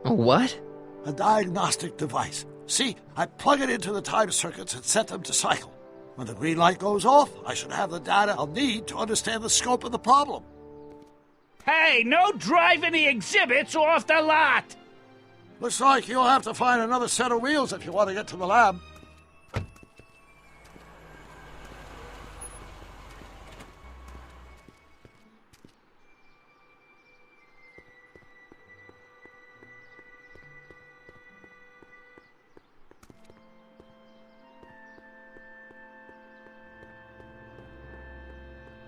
A what? A diagnostic device. See, I plug it into the time circuits and set them to cycle. When the green light goes off, I should have the data I'll need to understand the scope of the problem. Hey, no driving the exhibits off the lot! Looks like you'll have to find another set of wheels if you want to get to the lab.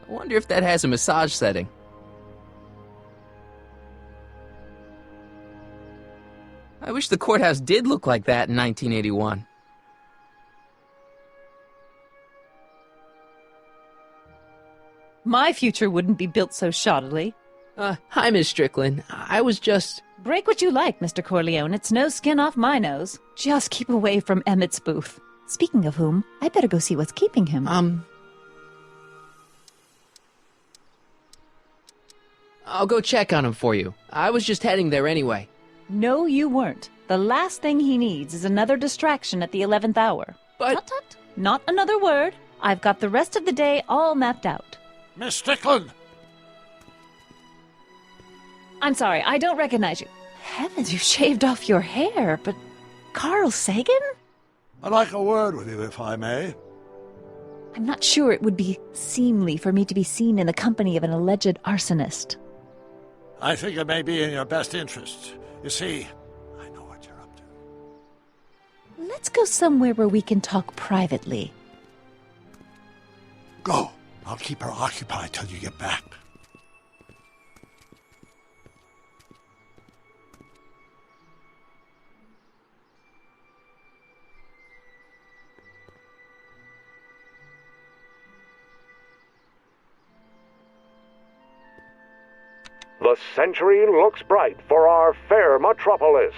I wonder if that has a massage setting. I wish the courthouse did look like that in 1981. My future wouldn't be built so shoddily. Hi, Miss Strickland. I was just... Break what you like, Mr. Corleone. It's no skin off my nose. Just keep away from Emmett's booth. Speaking of whom, I better go see what's keeping him. I'll go check on him for you. I was just heading there anyway. No, you weren't. The last thing he needs is another distraction at the 11th hour. But... Tut-tut. Not another word. I've got the rest of the day all mapped out. Miss Strickland! I'm sorry, I don't recognize you. Heavens, you shaved off your hair, but... Carl Sagan? I'd like a word with you, if I may. I'm not sure it would be seemly for me to be seen in the company of an alleged arsonist. I think it may be in your best interest. You see, I know what you're up to. Let's go somewhere where we can talk privately. Go. I'll keep her occupied till you get back. The century looks bright for our fair metropolis.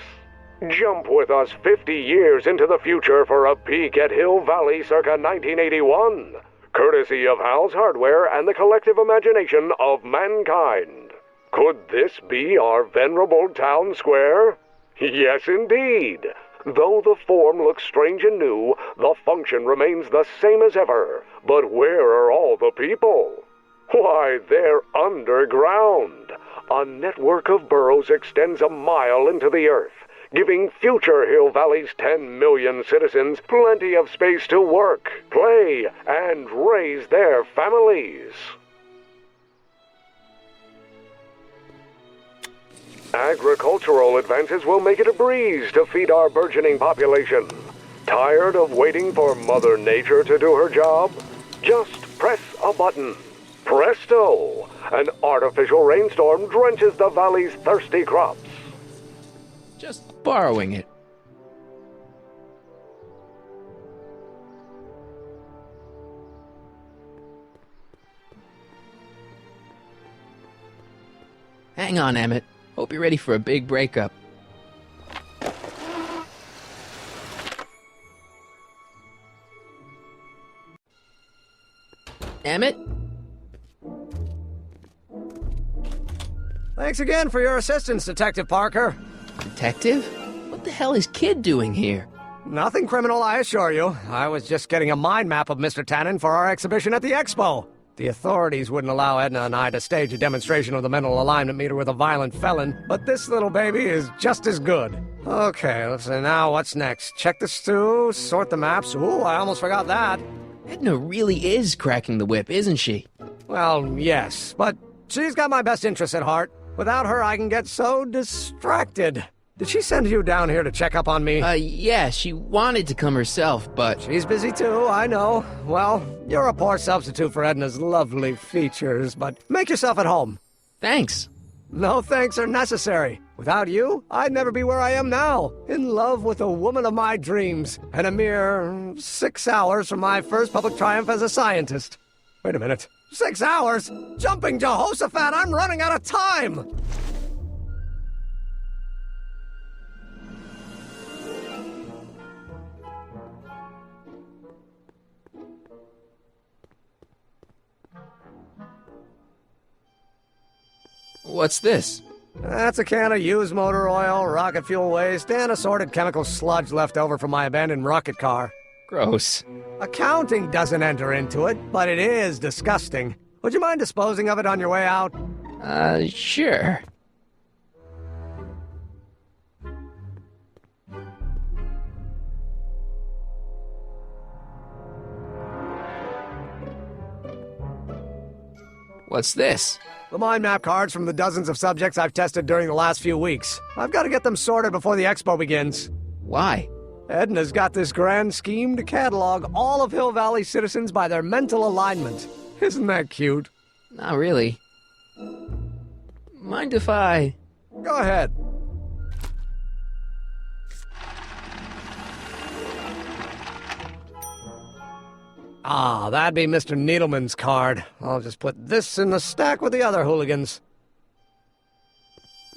Jump with us 50 years into the future for a peek at Hill Valley circa 1981, courtesy of Hal's Hardware and the collective imagination of mankind. Could this be our venerable town square? Yes, indeed. Though the form looks strange and new, the function remains the same as ever. But where are all the people? Why, they're underground. A network of burrows extends a mile into the earth, giving future Hill Valley's 10 million citizens plenty of space to work, play, and raise their families. Agricultural advances will make it a breeze to feed our burgeoning population. Tired of waiting for Mother Nature to do her job? Just press a button. Presto! An artificial rainstorm drenches the valley's thirsty crops. Just borrowing it. Hang on, Emmett. Hope you're ready for a big breakup. Emmett? Thanks again for your assistance, Detective Parker. Detective? What the hell is Kid doing here? Nothing criminal, I assure you. I was just getting a mind map of Mr. Tannen for our exhibition at the Expo. The authorities wouldn't allow Edna and I to stage a demonstration of the mental alignment meter with a violent felon, but this little baby is just as good. Okay, let's see now what's next. Check the stew, sort the maps. Ooh, I almost forgot that. Edna really is cracking the whip, isn't she? Well, yes, but she's got my best interests at heart. Without her, I can get so distracted. Did she send you down here to check up on me? Yeah, she wanted to come herself, but... She's busy too, I know. Well, you're a poor substitute for Edna's lovely features, but make yourself at home. Thanks. No thanks are necessary. Without you, I'd never be where I am now, in love with a woman of my dreams, and a mere 6 hours from my first public triumph as a scientist. Wait a minute. 6 hours? Jumping Jehoshaphat, I'm running out of time! What's this? That's a can of used motor oil, rocket fuel waste, and assorted chemical sludge left over from my abandoned rocket car. Gross. Accounting doesn't enter into it, but it is disgusting. Would you mind disposing of it on your way out? Sure. What's this? The mind map cards from the dozens of subjects I've tested during the last few weeks. I've got to get them sorted before the expo begins. Why? Edna's got this grand scheme to catalog all of Hill Valley citizens by their mental alignment. Isn't that cute? Not really. Mind if I... Go ahead. Ah, that'd be Mr. Needleman's card. I'll just put this in the stack with the other hooligans.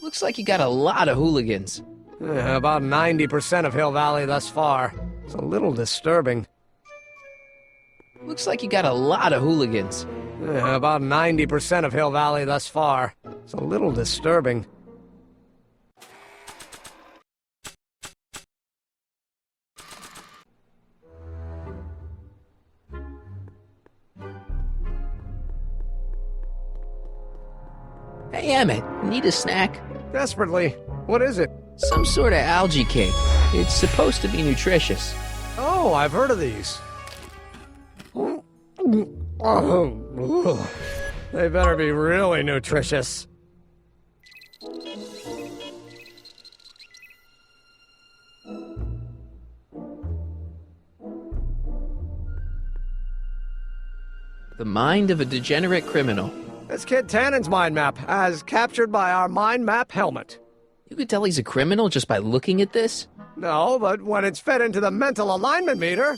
Looks like you got a lot of hooligans. About 90% of Hill Valley thus far. It's a little disturbing. Looks like you got a lot of hooligans. About 90% of Hill Valley thus far. It's a little disturbing. Hey, Emmett, need a snack? Desperately. What is it? Some sort of algae cake. It's supposed to be nutritious. Oh, I've heard of these. Oh, they better be really nutritious. The mind of a degenerate criminal. It's Kid Tannen's mind map, as captured by our mind map helmet. You could tell he's a criminal just by looking at this? No, but when it's fed into the mental alignment meter...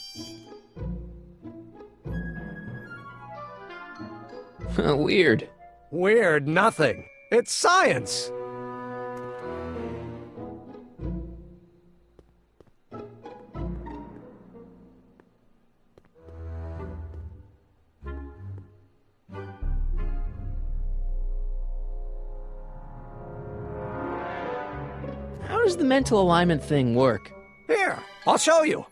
Weird. Weird nothing. It's science. How does the mental alignment thing work? Here, I'll show you.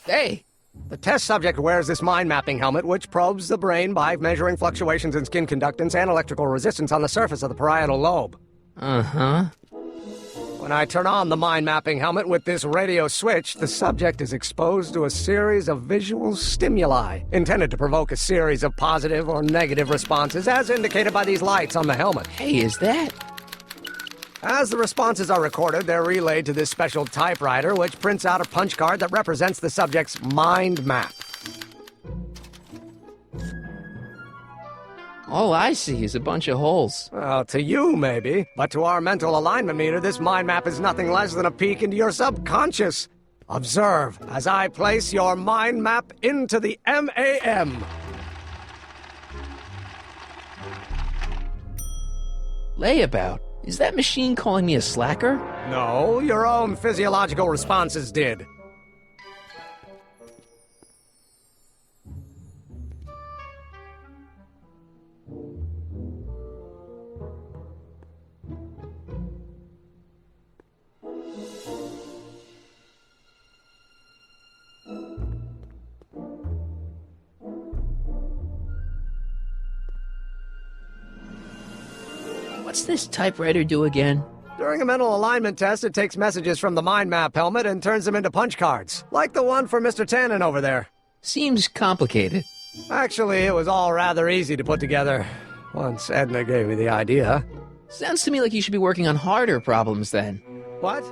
Hey! The test subject wears this mind mapping helmet, which probes the brain by measuring fluctuations in skin conductance and electrical resistance on the surface of the parietal lobe. Uh-huh. When I turn on the mind mapping helmet with this radio switch, the subject is exposed to a series of visual stimuli, intended to provoke a series of positive or negative responses, as indicated by these lights on the helmet. Hey, is that... As the responses are recorded, they're relayed to this special typewriter, which prints out a punch card that represents the subject's mind map. All I see is a bunch of holes. Well, to you, maybe. But to our mental alignment meter, this mind map is nothing less than a peek into your subconscious. Observe as I place your mind map into the MAM. Layabout? Is that machine calling me a slacker? No, your own physiological responses did. What's this typewriter do again? During a mental alignment test, it takes messages from the mind map helmet and turns them into punch cards, like the one for Mr. Tannen over there. Seems complicated. Actually, it was all rather easy to put together, once Edna gave me the idea. Sounds to me like you should be working on harder problems then. What?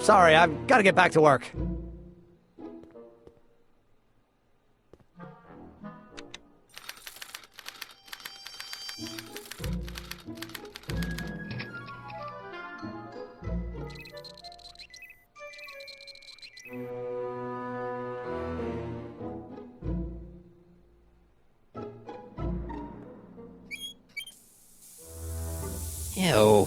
Sorry, I've got to get back to work. Ew.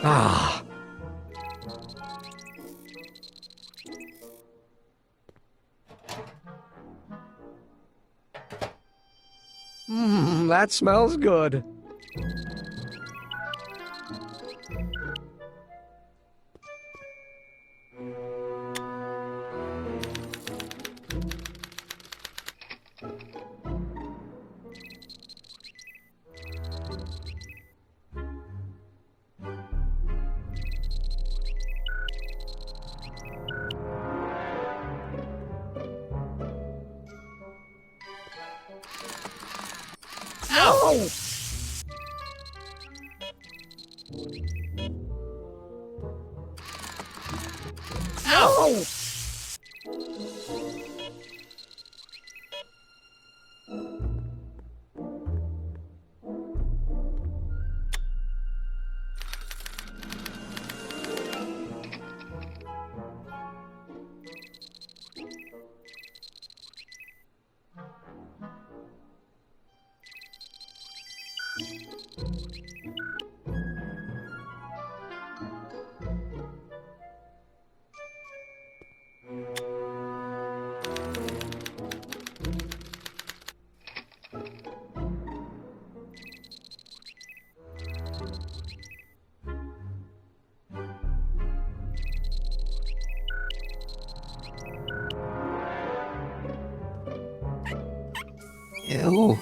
Ah. That smells good. Ow! Ow! Ew.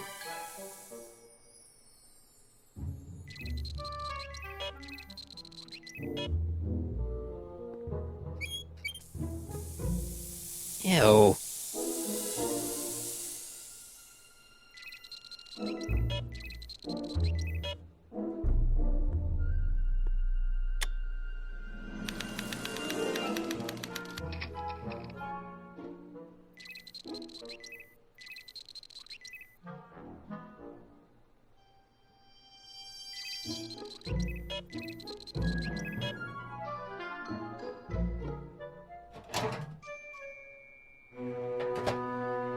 Ew.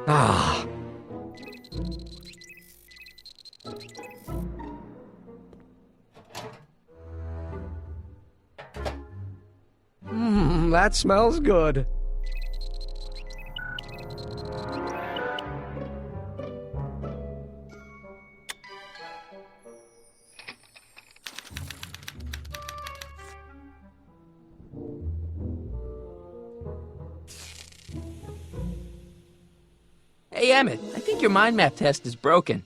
Ah. That smells good. Hey, Emmett, I think your mind map test is broken.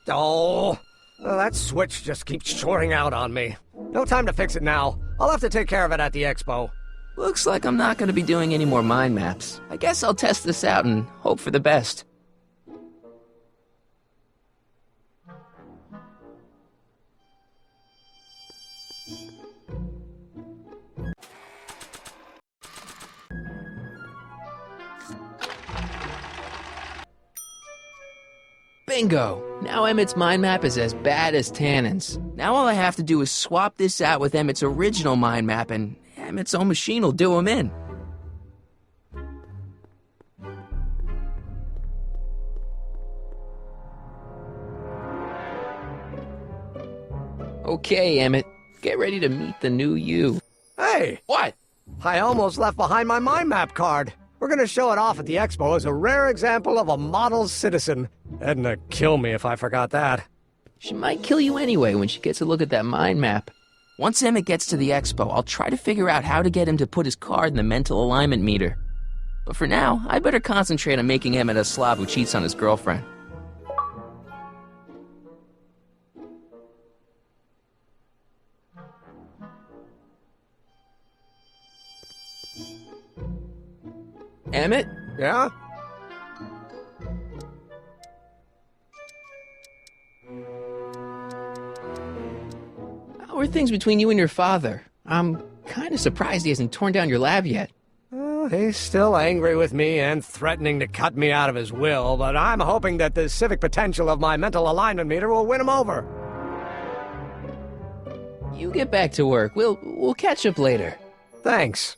Oh, that switch just keeps shorting out on me. No time to fix it now. I'll have to take care of it at the expo. Looks like I'm not going to be doing any more mind maps. I guess I'll test this out and hope for the best. Bingo! Now Emmett's mind map is as bad as Tannen's. Now all I have to do is swap this out with Emmett's original mind map, and Emmett's own machine will do him in. Okay, Emmett. Get ready to meet the new you. Hey! What? I almost left behind my mind map card. We're gonna show it off at the expo as a rare example of a model citizen. Edna kill me if I forgot that. She might kill you anyway when she gets a look at that mind map. Once Emmett gets to the expo, I'll try to figure out how to get him to put his card in the mental alignment meter. But for now, I better concentrate on making Emmett a slob who cheats on his girlfriend. Emmett? Yeah? How are things between you and your father? I'm kind of surprised he hasn't torn down your lab yet. He's still angry with me and threatening to cut me out of his will, but I'm hoping that the civic potential of my mental alignment meter will win him over. You get back to work. We'll catch up later. Thanks.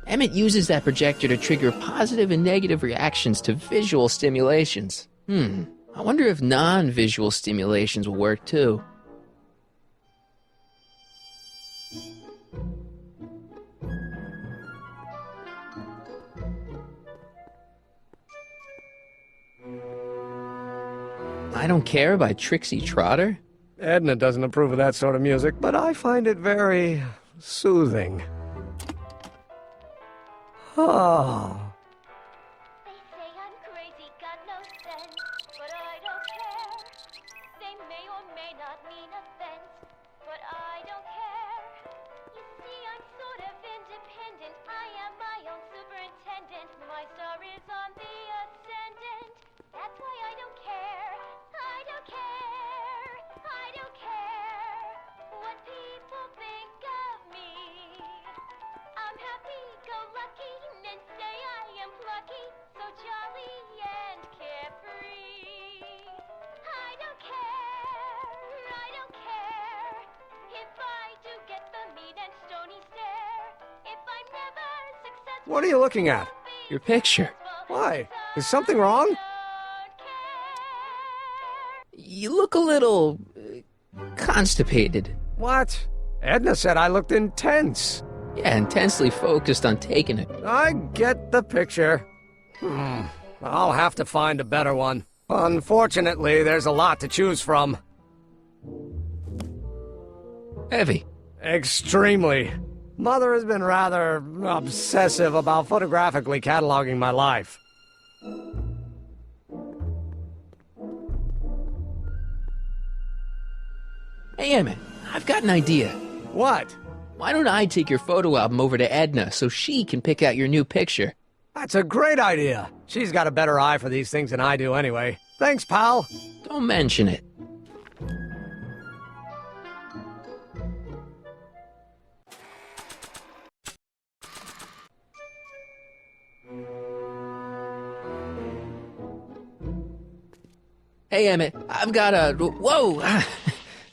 Emmett uses that projector to trigger positive and negative reactions to visual stimulations. I wonder if non-visual stimulations will work too. I Don't Care by Trixie Trotter? Edna doesn't approve of that sort of music, but I find it very soothing. Oh. They say I'm crazy, got no sense, but I don't care. They may or may not mean offense, but I don't care. You see, I'm sort of independent. I am my own superintendent. My star is on the ascendant. That's why I don't care. I don't care. I don't care what people think of me. I'm happy-go-lucky and say I am plucky, so jolly and carefree. I don't care if I do get the mean and stony stare. If I'm never successful. What are you looking at? Your picture. Why? Is something wrong? You look a little constipated. What? Edna said I looked intense. Yeah, intensely focused on taking it. I get the picture. I'll have to find a better one. Unfortunately, there's a lot to choose from. Heavy. Extremely. Mother has been rather obsessive about photographically cataloging my life. Hey, Emmett, I've got an idea. What? Why don't I take your photo album over to Edna so she can pick out your new picture? That's a great idea. She's got a better eye for these things than I do anyway. Thanks, pal. Don't mention it. Hey, Emmett, I've got a... Whoa!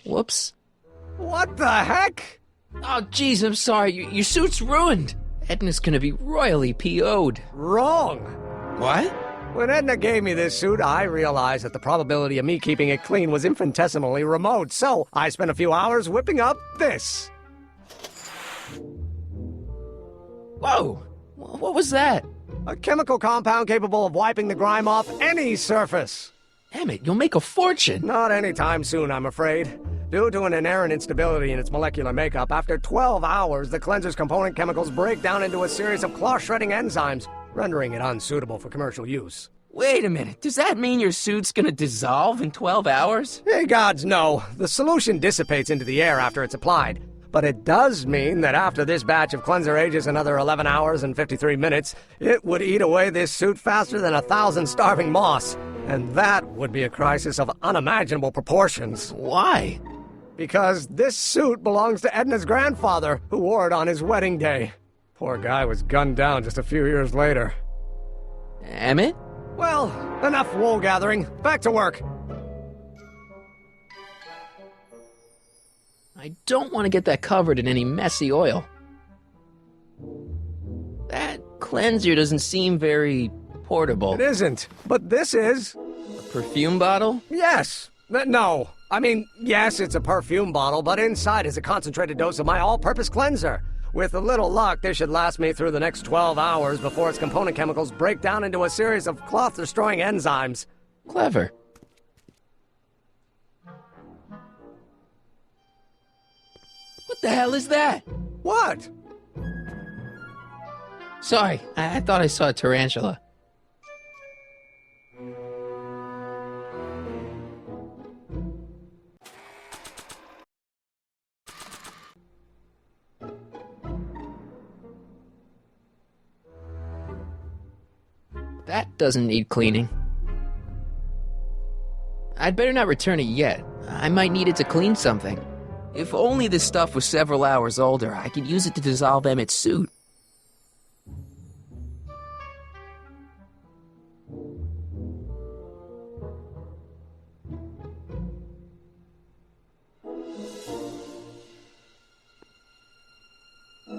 Whoops. What the heck? Oh, jeez, I'm sorry. Your suit's ruined. Edna's gonna be royally PO'd. Wrong. What? When Edna gave me this suit, I realized that the probability of me keeping it clean was infinitesimally remote, so I spent a few hours whipping up this. Whoa! What was that? A chemical compound capable of wiping the grime off any surface. Emmett, you'll make a fortune. Not anytime soon, I'm afraid. Due to an inherent instability in its molecular makeup, after 12 hours, the cleanser's component chemicals break down into a series of cloth-shredding enzymes, rendering it unsuitable for commercial use. Wait a minute, does that mean your suit's gonna dissolve in 12 hours? Hey, gods, no. The solution dissipates into the air after it's applied. but it does mean that after this batch of cleanser ages another 11 hours and 53 minutes, it would eat away this suit faster than 1,000 starving moths. And that would be a crisis of unimaginable proportions. Why? Because this suit belongs to Edna's grandfather, who wore it on his wedding day. Poor guy was gunned down just a few years later. Emmett? Well, enough wool gathering. Back to work. I don't want to get that covered in any messy oil. That cleanser doesn't seem very portable. It isn't, but this is. A perfume bottle? Yes. No. I mean, yes, it's a perfume bottle, but inside is a concentrated dose of my all-purpose cleanser. With a little luck, this should last me through the next 12 hours before its component chemicals break down into a series of cloth-destroying enzymes. Clever. What the hell is that? What? Sorry, I thought I saw a tarantula. That doesn't need cleaning. I'd better not return it yet. I might need it to clean something. If only this stuff was several hours older, I could use it to dissolve Emmett's suit.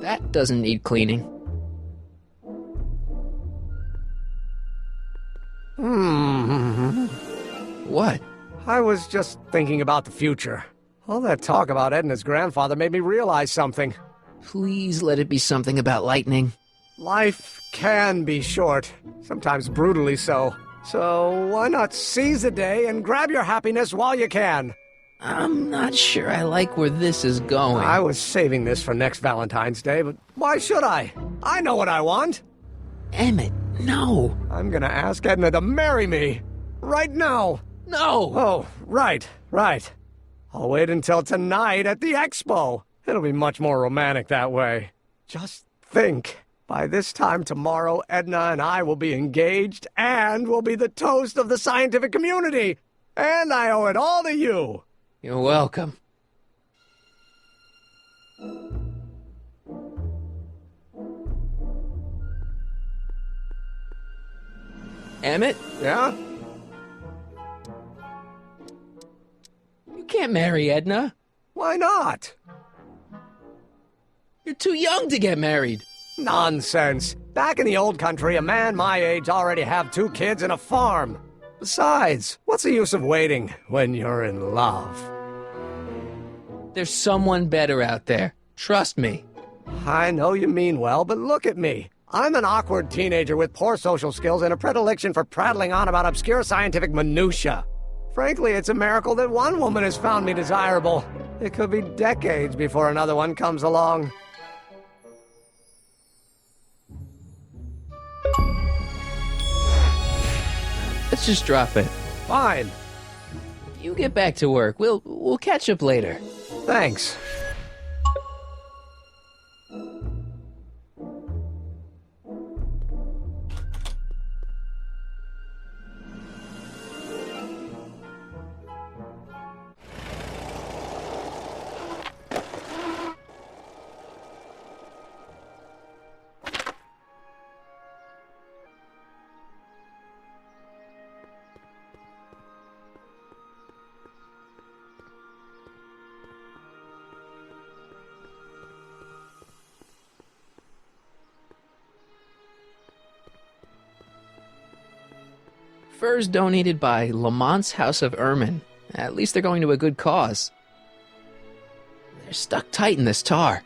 That doesn't need cleaning. What? I was just thinking about the future. All that talk about Edna's grandfather made me realize something. Please let it be something about lightning. Life can be short, sometimes brutally so. So why not seize the day and grab your happiness while you can? I'm not sure I like where this is going. I was saving this for next Valentine's Day, but why should I? I know what I want. Emmett, no. I'm gonna ask Edna to marry me. Right now. No! Oh, right. I'll wait until tonight at the expo. It'll be much more romantic that way. Just think. By this time tomorrow, Edna and I will be engaged and will be the toast of the scientific community. And I owe it all to you. You're welcome. Emmett? Yeah? You can't marry Edna. Why not? You're too young to get married. Nonsense. Back in the old country, a man my age already have 2 kids and a farm. Besides, what's the use of waiting when you're in love? There's someone better out there. Trust me. I know you mean well, but look at me. I'm an awkward teenager with poor social skills and a predilection for prattling on about obscure scientific minutiae. Frankly, it's a miracle that one woman has found me desirable. It could be decades before another one comes along. Let's just drop it. Fine. You get back to work. We'll catch up later. Thanks. Furs donated by Lamont's House of Ermine. At least they're going to a good cause. They're stuck tight in this tar.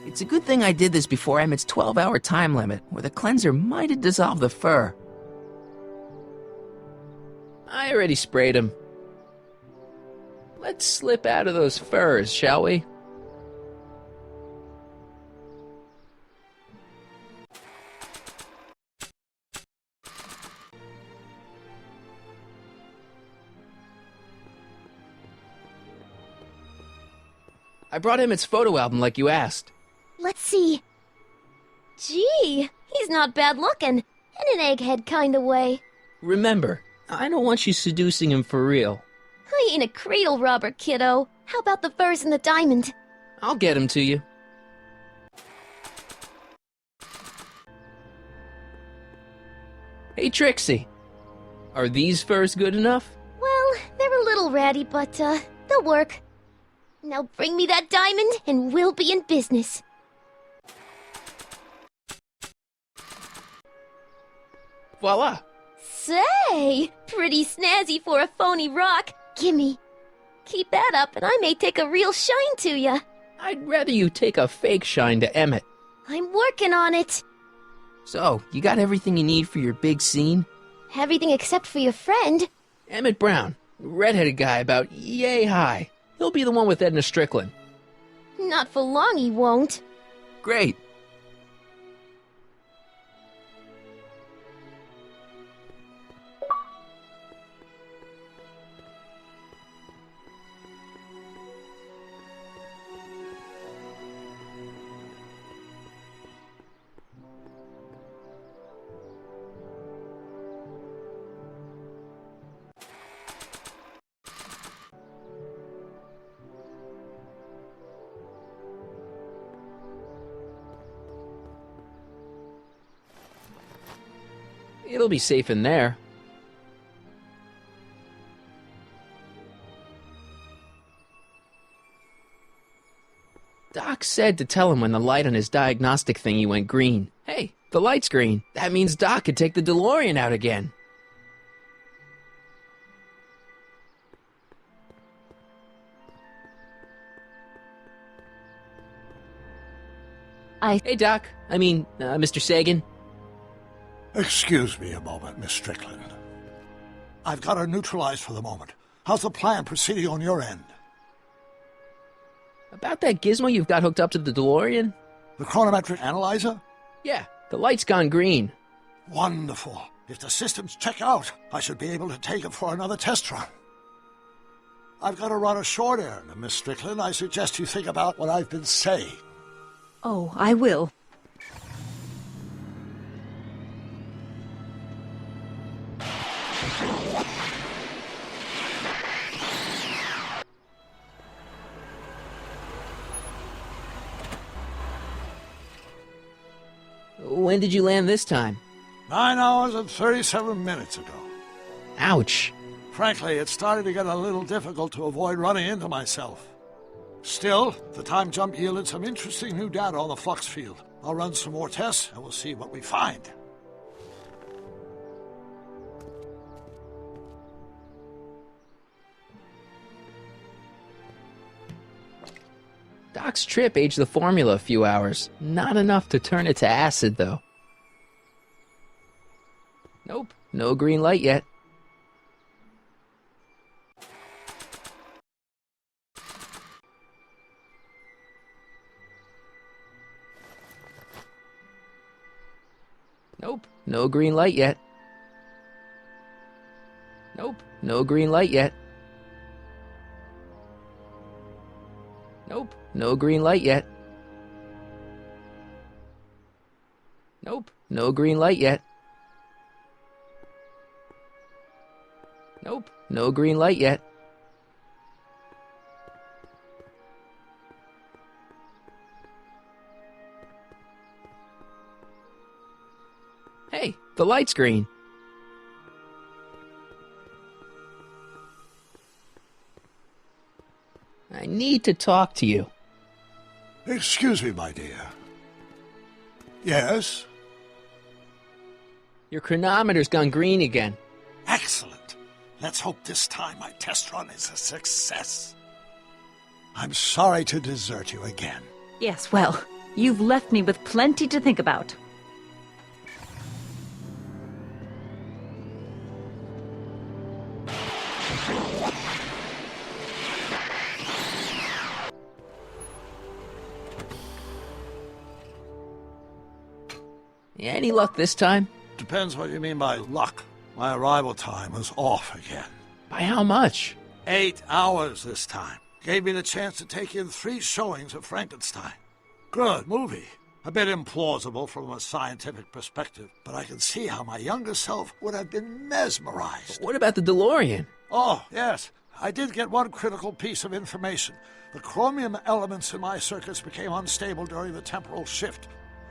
It's a good thing I did this before Emmett's 12-hour time limit, where the cleanser might have dissolved the fur. I already sprayed him. Let's slip out of those furs, shall we? I brought Emmett's photo album like you asked. Let's see. Gee, he's not bad looking. In an egghead kind of way. Remember, I don't want you seducing him for real. I ain't a cradle robber, kiddo. How about the furs and the diamond? I'll get him to you. Hey, Trixie. Are these furs good enough? Well, they're a little ratty, but, they'll work. Now bring me that diamond, and we'll be in business. Voila! Say, pretty snazzy for a phony rock. Gimme. Keep that up, and I may take a real shine to ya. I'd rather you take a fake shine to Emmett. I'm working on it. So, you got everything you need for your big scene? Everything except for your friend. Emmett Brown, redheaded guy about yay high. He'll be the one with Edna Strickland. Not for long, he won't. Great. It'll be safe in there. Doc said to tell him when the light on his diagnostic thingy went green. Hey, the light's green. That means Doc could take the DeLorean out again. Hey, Doc. Mr. Sagan. Excuse me a moment, Miss Strickland. I've got her neutralized for the moment. How's the plan proceeding on your end? About that gizmo you've got hooked up to the DeLorean? The chronometric analyzer? Yeah, the light's gone green. Wonderful. If the systems check out, I should be able to take it for another test run. I've got to run a short errand, Miss Strickland. I suggest you think about what I've been saying. Oh, I will. When did you land this time? 9 hours and 37 minutes ago. Ouch. Frankly, it started to get a little difficult to avoid running into myself. Still, the time jump yielded some interesting new data on the flux field. I'll run some more tests, and we'll see what we find. Doc's trip aged the formula a few hours. Not enough to turn it to acid, though. Nope, no green light yet. Nope, no green light yet. Nope, no green light yet. Nope, no green light yet. Nope, no green light yet. Nope, no green light yet. Hey, the light's green. I need to talk to you. Excuse me, my dear. Yes? Your chronometer's gone green again. Excellent. Let's hope this time my test run is a success. I'm sorry to desert you again. Yes, well, you've left me with plenty to think about. Any luck this time? Depends what you mean by luck. My arrival time was off again. By how much? 8 hours this time. Gave me the chance to take in 3 showings of Frankenstein. Good movie. A bit implausible from a scientific perspective, but I can see how my younger self would have been mesmerized. What about the DeLorean? Oh, yes. I did get one critical piece of information. The chromium elements in my circuits became unstable during the temporal shift.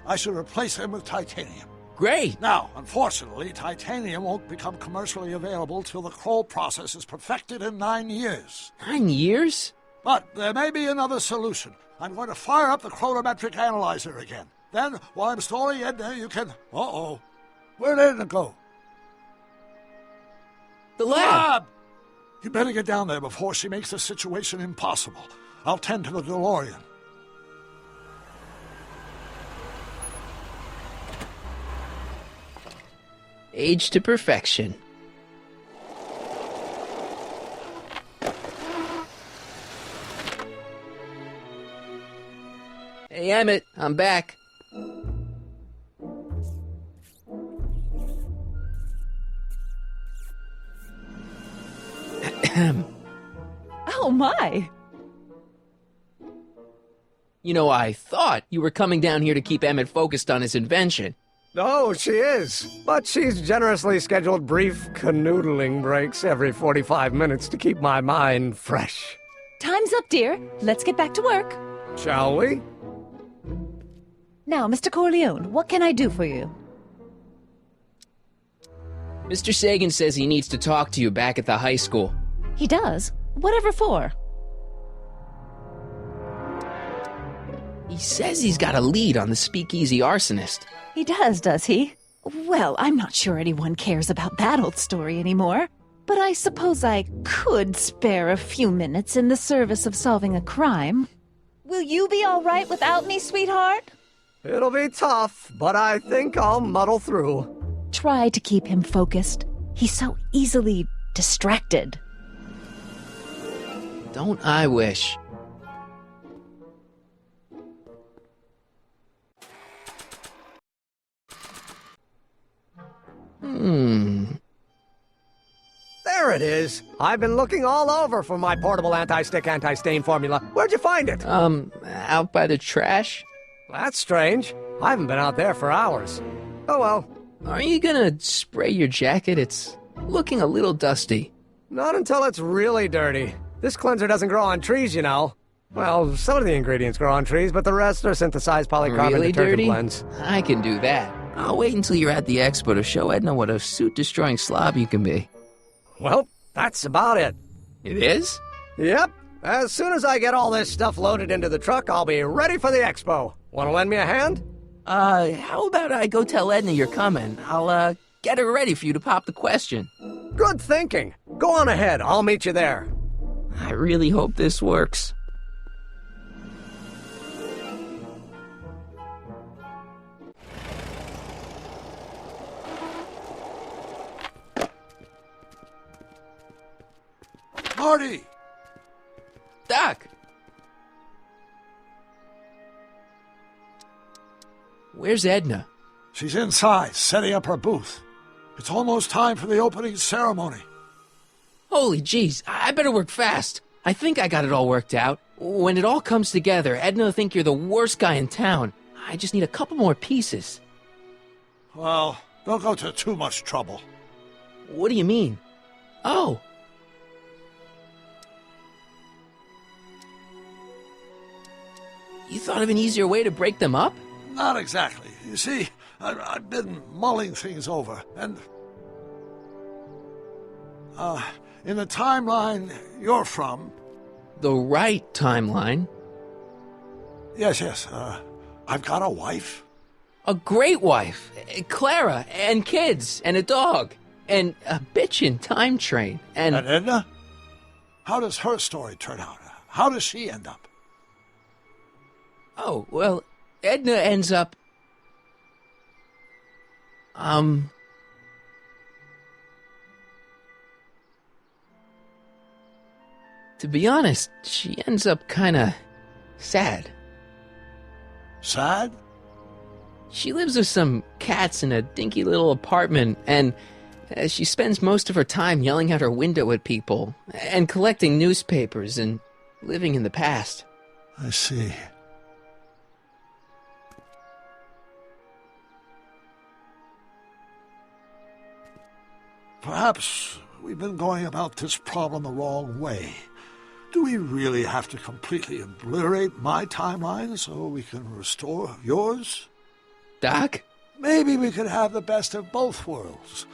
I should replace them with titanium. Great! Now, unfortunately, titanium won't become commercially available till the Kroll process is perfected in 9 years. 9 years? But there may be another solution. I'm going to fire up the chronometric analyzer again. Then, while I'm stalling Edna, you can... Uh-oh. Where'd Edna go? The lab! You better get down there before she makes the situation impossible. I'll tend to the DeLorean. Age to perfection. Hey, Emmett, I'm back. Oh, my. You know, I thought you were coming down here to keep Emmett focused on his invention. Oh, she is. But she's generously scheduled brief canoodling breaks every 45 minutes to keep my mind fresh. Time's up, dear. Let's get back to work. Shall we? Now, Mr. Corleone, what can I do for you? Mr. Sagan says he needs to talk to you back at the high school. He does? Whatever for? He says he's got a lead on the speakeasy arsonist. He does he? Well, I'm not sure anyone cares about that old story anymore. But I suppose I could spare a few minutes in the service of solving a crime. Will you be all right without me, sweetheart? It'll be tough, but I think I'll muddle through. Try to keep him focused. He's so easily distracted. Don't I wish? There it is. I've been looking all over for my portable anti-stick, anti-stain formula. Where'd you find it? Out by the trash? That's strange. I haven't been out there for hours. Oh well. Are you gonna spray your jacket? It's looking a little dusty. Not until it's really dirty. This cleanser doesn't grow on trees, you know. Well, some of the ingredients grow on trees, but the rest are synthesized polycarbonate Really detergent dirty? blends. I can do that. I'll wait until you're at the expo to show Edna what a suit-destroying slob you can be. Well, that's about it. It is? Yep. As soon as I get all this stuff loaded into the truck, I'll be ready for the expo. Want to lend me a hand? How about I go tell Edna you're coming? I'll, get her ready for you to pop the question. Good thinking. Go on ahead. I'll meet you there. I really hope this works. Marty! Doc! Where's Edna? She's inside, setting up her booth. It's almost time for the opening ceremony. Holy jeez, I better work fast. I think I got it all worked out. When it all comes together, Edna will think you're the worst guy in town. I just need a couple more pieces. Well, don't go to too much trouble. What do you mean? Oh. You thought of an easier way to break them up? Not exactly. You see, I've been mulling things over, and... in the timeline you're from... The right timeline? Yes, I've got a wife. A great wife. Clara, and kids, and a dog, and a bitchin' time train, and... And Edna? How does her story turn out? How does she end up? Oh, well, Edna ends up... To be honest, she ends up kinda sad. Sad? She lives with some cats in a dinky little apartment, and she spends most of her time yelling out her window at people, and collecting newspapers, and living in the past. I see. Perhaps we've been going about this problem the wrong way. Do we really have to completely obliterate my timeline so we can restore yours? Doc? Maybe we could have the best of both worlds.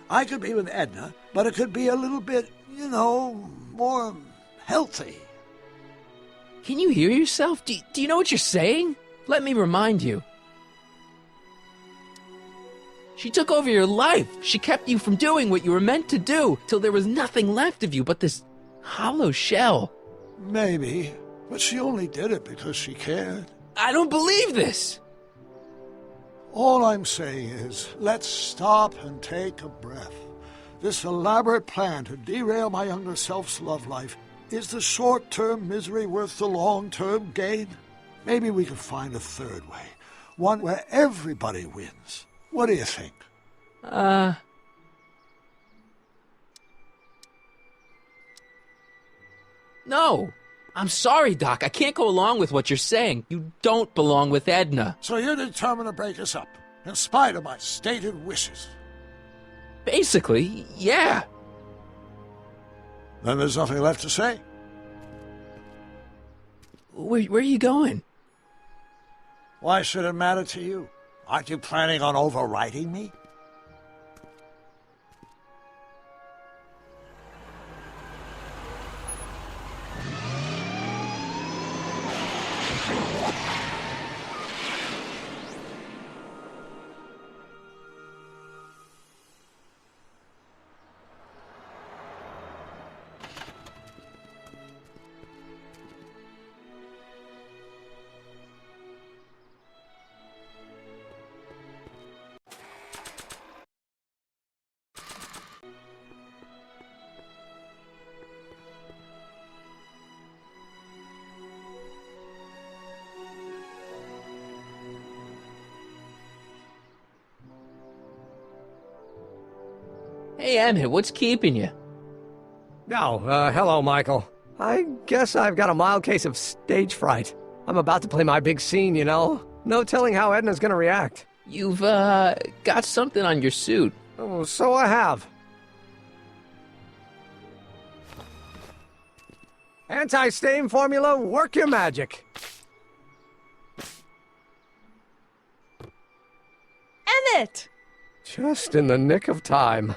I could be with Edna, but it could be a little bit, more healthy. Can you hear yourself? Do you know what you're saying? Let me remind you. She took over your life. She kept you from doing what you were meant to do, till there was nothing left of you but this hollow shell. Maybe, but she only did it because she cared. I don't believe this! All I'm saying is, let's stop and take a breath. This elaborate plan to derail my younger self's love life, is the short-term misery worth the long-term gain? Maybe we could find a third way, one where everybody wins. What do you think? No. I'm sorry, Doc. I can't go along with what you're saying. You don't belong with Edna. So you're determined to break us up, in spite of my stated wishes? Basically, yeah. Then there's nothing left to say. Where are you going? Why should it matter to you? Aren't you planning on overriding me? Hey, Emmett, what's keeping you? Hello, Michael. I guess I've got a mild case of stage fright. I'm about to play my big scene, No telling how Edna's gonna react. You've, got something on your suit. Oh, so I have. Anti-stain formula, work your magic. Emmett! Just in the nick of time.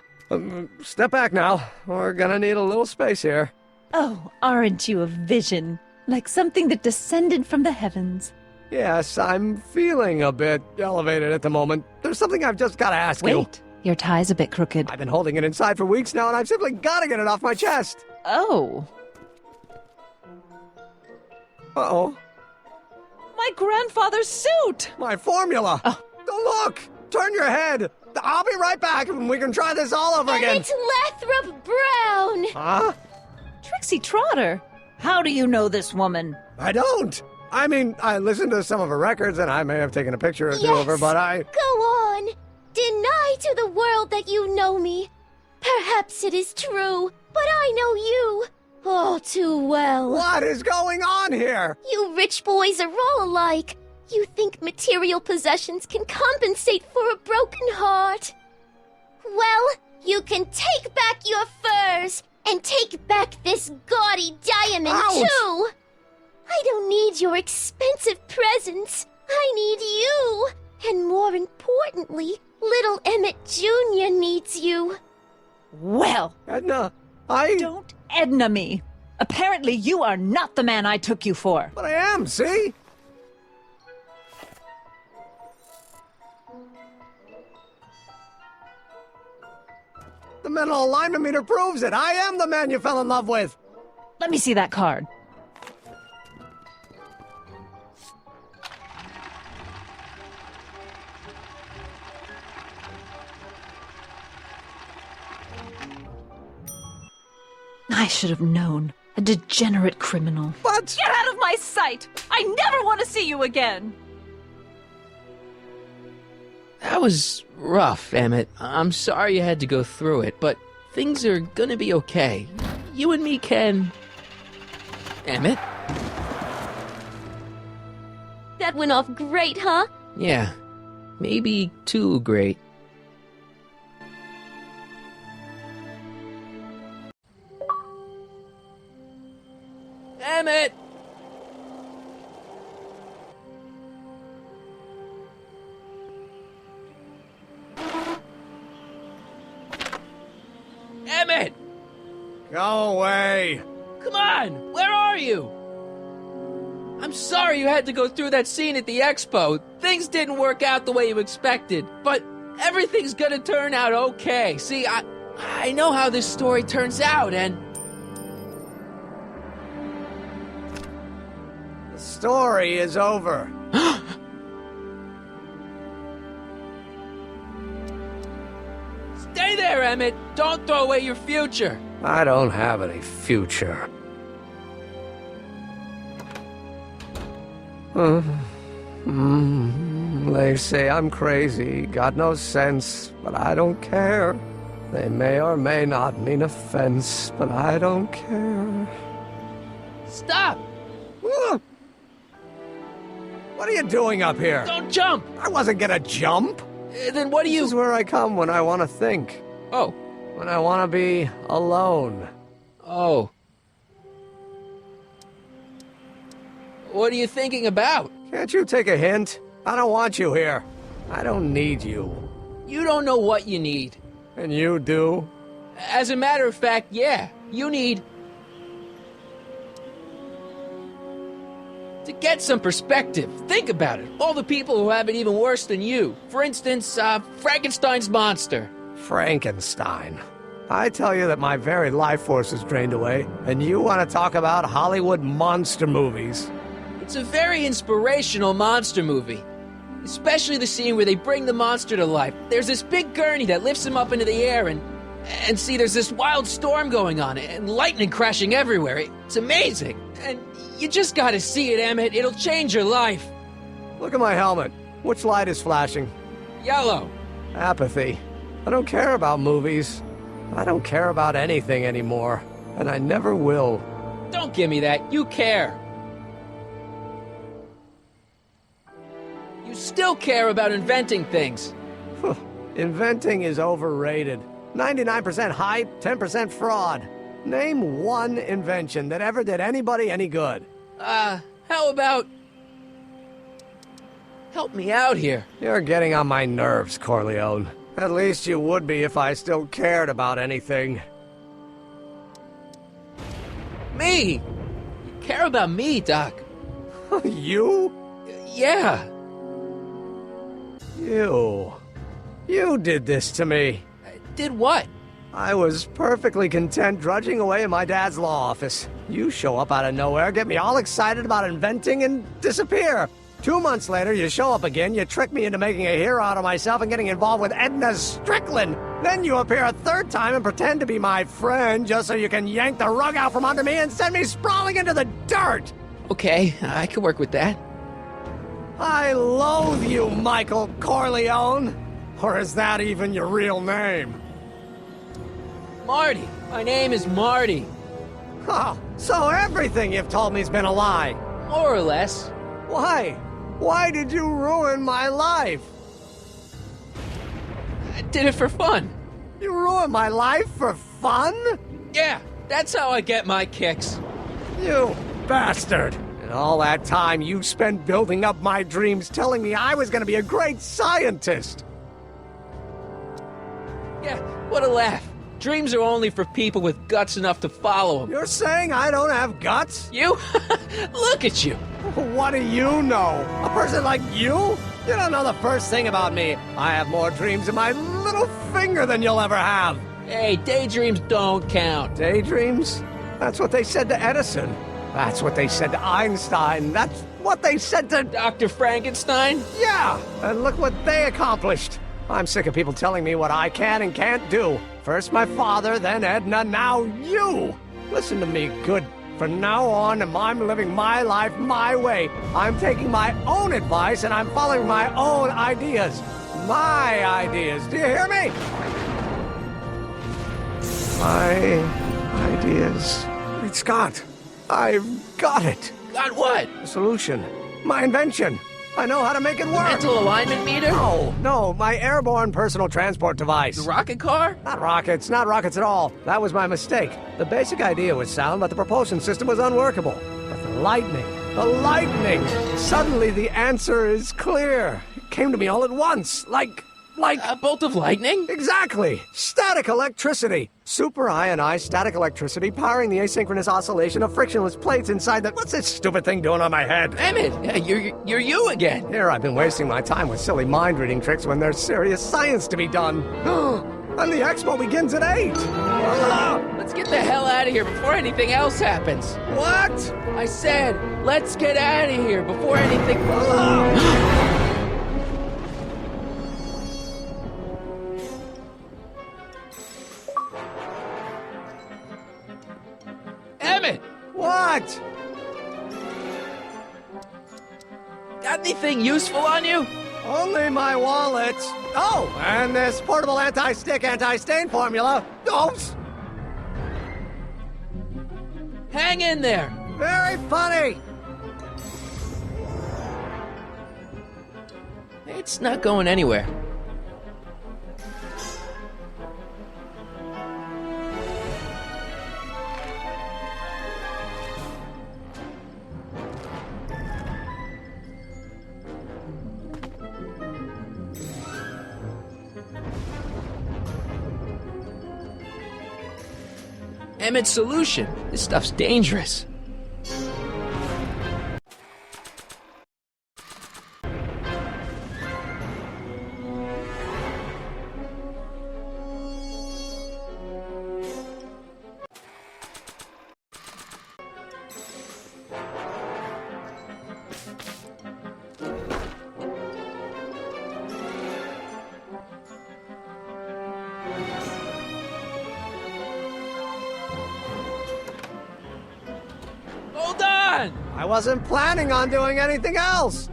Step back now. We're gonna need a little space here. Oh, aren't you a vision? Like something that descended from the heavens. Yes, I'm feeling a bit elevated at the moment. There's something I've just gotta ask you. Wait, your tie's a bit crooked. I've been holding it inside for weeks now, and I've simply gotta get it off my chest. Oh. Uh-oh. My grandfather's suit! My formula! Oh. Look! Turn your head! I'll be right back, and we can try this all over again. And it's Lathrop Brown! Huh? Trixie Trotter! How do you know this woman? I don't! I mean, I listened to some of her records, and I may have taken a picture or two of her, but I... Go on! Deny to the world that you know me. Perhaps it is true, but I know you. Oh, too well. What is going on here? You rich boys are all alike. You think material possessions can compensate for a broken heart. Well, you can take back your furs and take back this gaudy diamond, Ouch! too. I don't need your expensive presents. I need you. And more importantly, little Emmett Jr. needs you. Well, Edna, Don't Edna me. Apparently you are not the man I took you for. But I am, see? The mental alignment meter proves it. I am the man you fell in love with. Let me see that card. I should have known. A degenerate criminal. What? Get out of my sight! I never want to see you again! That was rough, Emmett. I'm sorry you had to go through it, but things are gonna be okay. You and me can... Emmett? That went off great, huh? Yeah, maybe too great. Emmett! Emmett! Go away! Come on! Where are you? I'm sorry you had to go through that scene at the expo. Things didn't work out the way you expected, but everything's gonna turn out okay. See, I know how this story turns out, and... The story is over. Stay there, Emmett! Don't throw away your future! I don't have any future. They say I'm crazy, got no sense, but I don't care. They may or may not mean offense, but I don't care. Stop! What are you doing up here? Don't jump! I wasn't gonna jump. Then what do you... This is where I come when I want to think. Oh. When I want to be alone. Oh. What are you thinking about? Can't you take a hint? I don't want you here. I don't need you. You don't know what you need. And you do? As a matter of fact, yeah. You need... to get some perspective. Think about it. All the people who have it even worse than you. For instance, Frankenstein's monster. Frankenstein. I tell you that my very life force is drained away, and you want to talk about Hollywood monster movies. It's a very inspirational monster movie. Especially the scene where they bring the monster to life. There's this big gurney that lifts him up into the air, and see, there's this wild storm going on, and lightning crashing everywhere. It's amazing. And you just gotta see it, Emmett. It'll change your life. Look at my helmet. Which light is flashing? Yellow. Apathy. I don't care about movies. I don't care about anything anymore. And I never will. Don't give me that. You care. You still care about inventing things. Inventing is overrated. 99% hype, 10% fraud. Name one invention that ever did anybody any good. How about... help me out here. You're getting on my nerves, Corleone. At least you would be if I still cared about anything. Me? You care about me, Doc. You? Yeah. You did this to me. Did what? I was perfectly content drudging away in my dad's law office. You show up out of nowhere, get me all excited about inventing, and disappear. 2 months later, you show up again, you trick me into making a hero out of myself and getting involved with Edna Strickland. Then you appear a third time and pretend to be my friend just so you can yank the rug out from under me and send me sprawling into the dirt. Okay, I can work with that. I loathe you, Michael Corleone. Or is that even your real name? Marty. My name is Marty. Oh, so everything you've told me's been a lie. More or less. Why? Why did you ruin my life? I did it for fun. You ruined my life for fun? Yeah, that's how I get my kicks. You bastard. And all that time you spent building up my dreams, telling me I was going to be a great scientist. Yeah, what a laugh. Dreams are only for people with guts enough to follow them. You're saying I don't have guts? You? Look at you. What do you know? A person like you? You don't know the first thing about me. I have more dreams in my little finger than you'll ever have. Hey, daydreams don't count. Daydreams? That's what they said to Edison. That's what they said to Einstein. That's what they said to... Dr. Frankenstein? Yeah, and look what they accomplished. I'm sick of people telling me what I can and can't do. First my father, then Edna, now you! Listen to me, good. From now on, I'm living my life my way. I'm taking my own advice and I'm following my own ideas. My ideas. Do you hear me? My ideas. Wait, Scott. I've got it. Got what? The solution. My invention. I know how to make it work. Mental alignment meter? No, my airborne personal transport device. The rocket car? Not rockets at all. That was my mistake. The basic idea was sound, but the propulsion system was unworkable. But the lightning. Suddenly the answer is clear. It came to me all at once, like a bolt of lightning? Exactly. Static electricity. Super ionized static electricity powering the asynchronous oscillation of frictionless plates inside the... What's this stupid thing doing on my head? Emmett, you're you again. Here I've been wasting my time with silly mind-reading tricks when there's serious science to be done. And the expo begins at 8. Let's get the hell out of here before anything else happens. What? I said, let's get out of here before anything... Emmett! What? Got anything useful on you? Only my wallet. Oh, and this portable anti-stick, anti-stain formula. Oops! Hang in there. Very funny. It's not going anywhere. Emmett's solution. This stuff's dangerous. Hold on! I wasn't planning on doing anything else.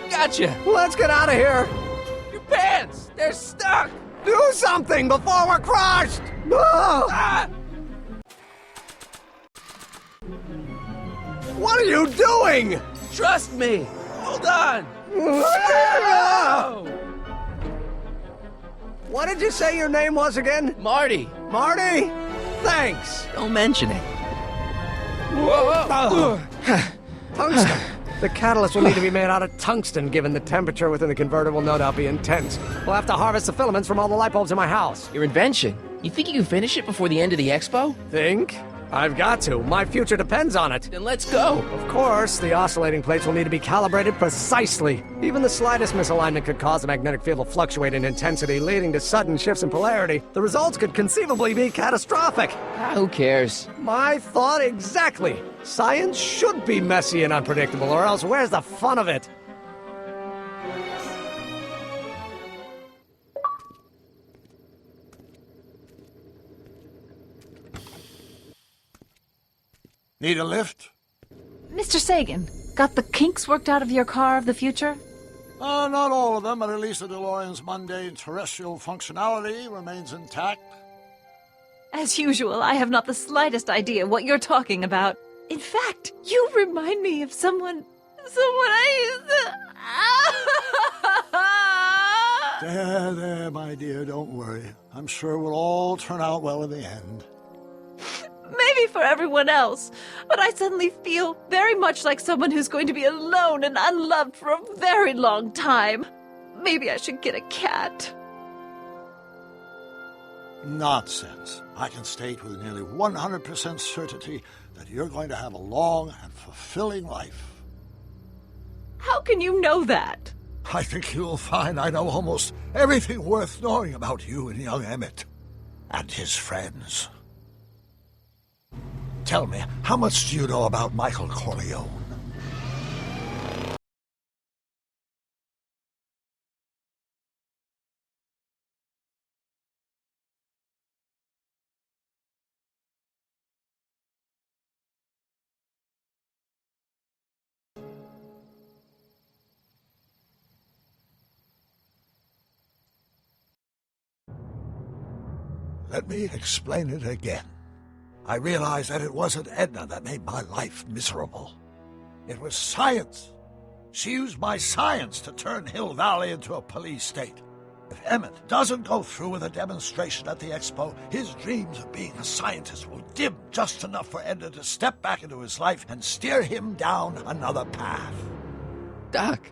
Gotcha! Let's get out of here! Your pants! They're stuck! Do something before we're crushed! Ah! What are you doing? Trust me! Hold on! What did you say your name was again? Marty! Marty? Thanks! Don't mention it. Tungsten! The catalyst will need to be made out of tungsten, given the temperature within the converter will no doubt be intense. We'll have to harvest the filaments from all the light bulbs in my house. Your invention. You think you can finish it before the end of the expo? Think? I've got to. My future depends on it. Then let's go. Of course, the oscillating plates will need to be calibrated precisely. Even the slightest misalignment could cause the magnetic field to fluctuate in intensity, leading to sudden shifts in polarity. The results could conceivably be catastrophic. Who cares? My thought exactly. Science should be messy and unpredictable, or else where's the fun of it? Need a lift? Mr. Sagan, got the kinks worked out of your car of the future? Not all of them, but at least the DeLorean's mundane terrestrial functionality remains intact. As usual, I have not the slightest idea what you're talking about. In fact, you remind me of someone I used to... There, my dear, don't worry. I'm sure it will all turn out well in the end. Maybe for everyone else, but I suddenly feel very much like someone who's going to be alone and unloved for a very long time. Maybe I should get a cat. Nonsense. I can state with nearly 100% certainty that you're going to have a long and fulfilling life. How can you know that? I think you'll find I know almost everything worth knowing about you and young Emmett. And his friends. Tell me, how much do you know about Michael Corleone? Let me explain it again. I realized that it wasn't Edna that made my life miserable. It was science. She used my science to turn Hill Valley into a police state. If Emmett doesn't go through with a demonstration at the expo, his dreams of being a scientist will dim just enough for Edna to step back into his life and steer him down another path. Doc,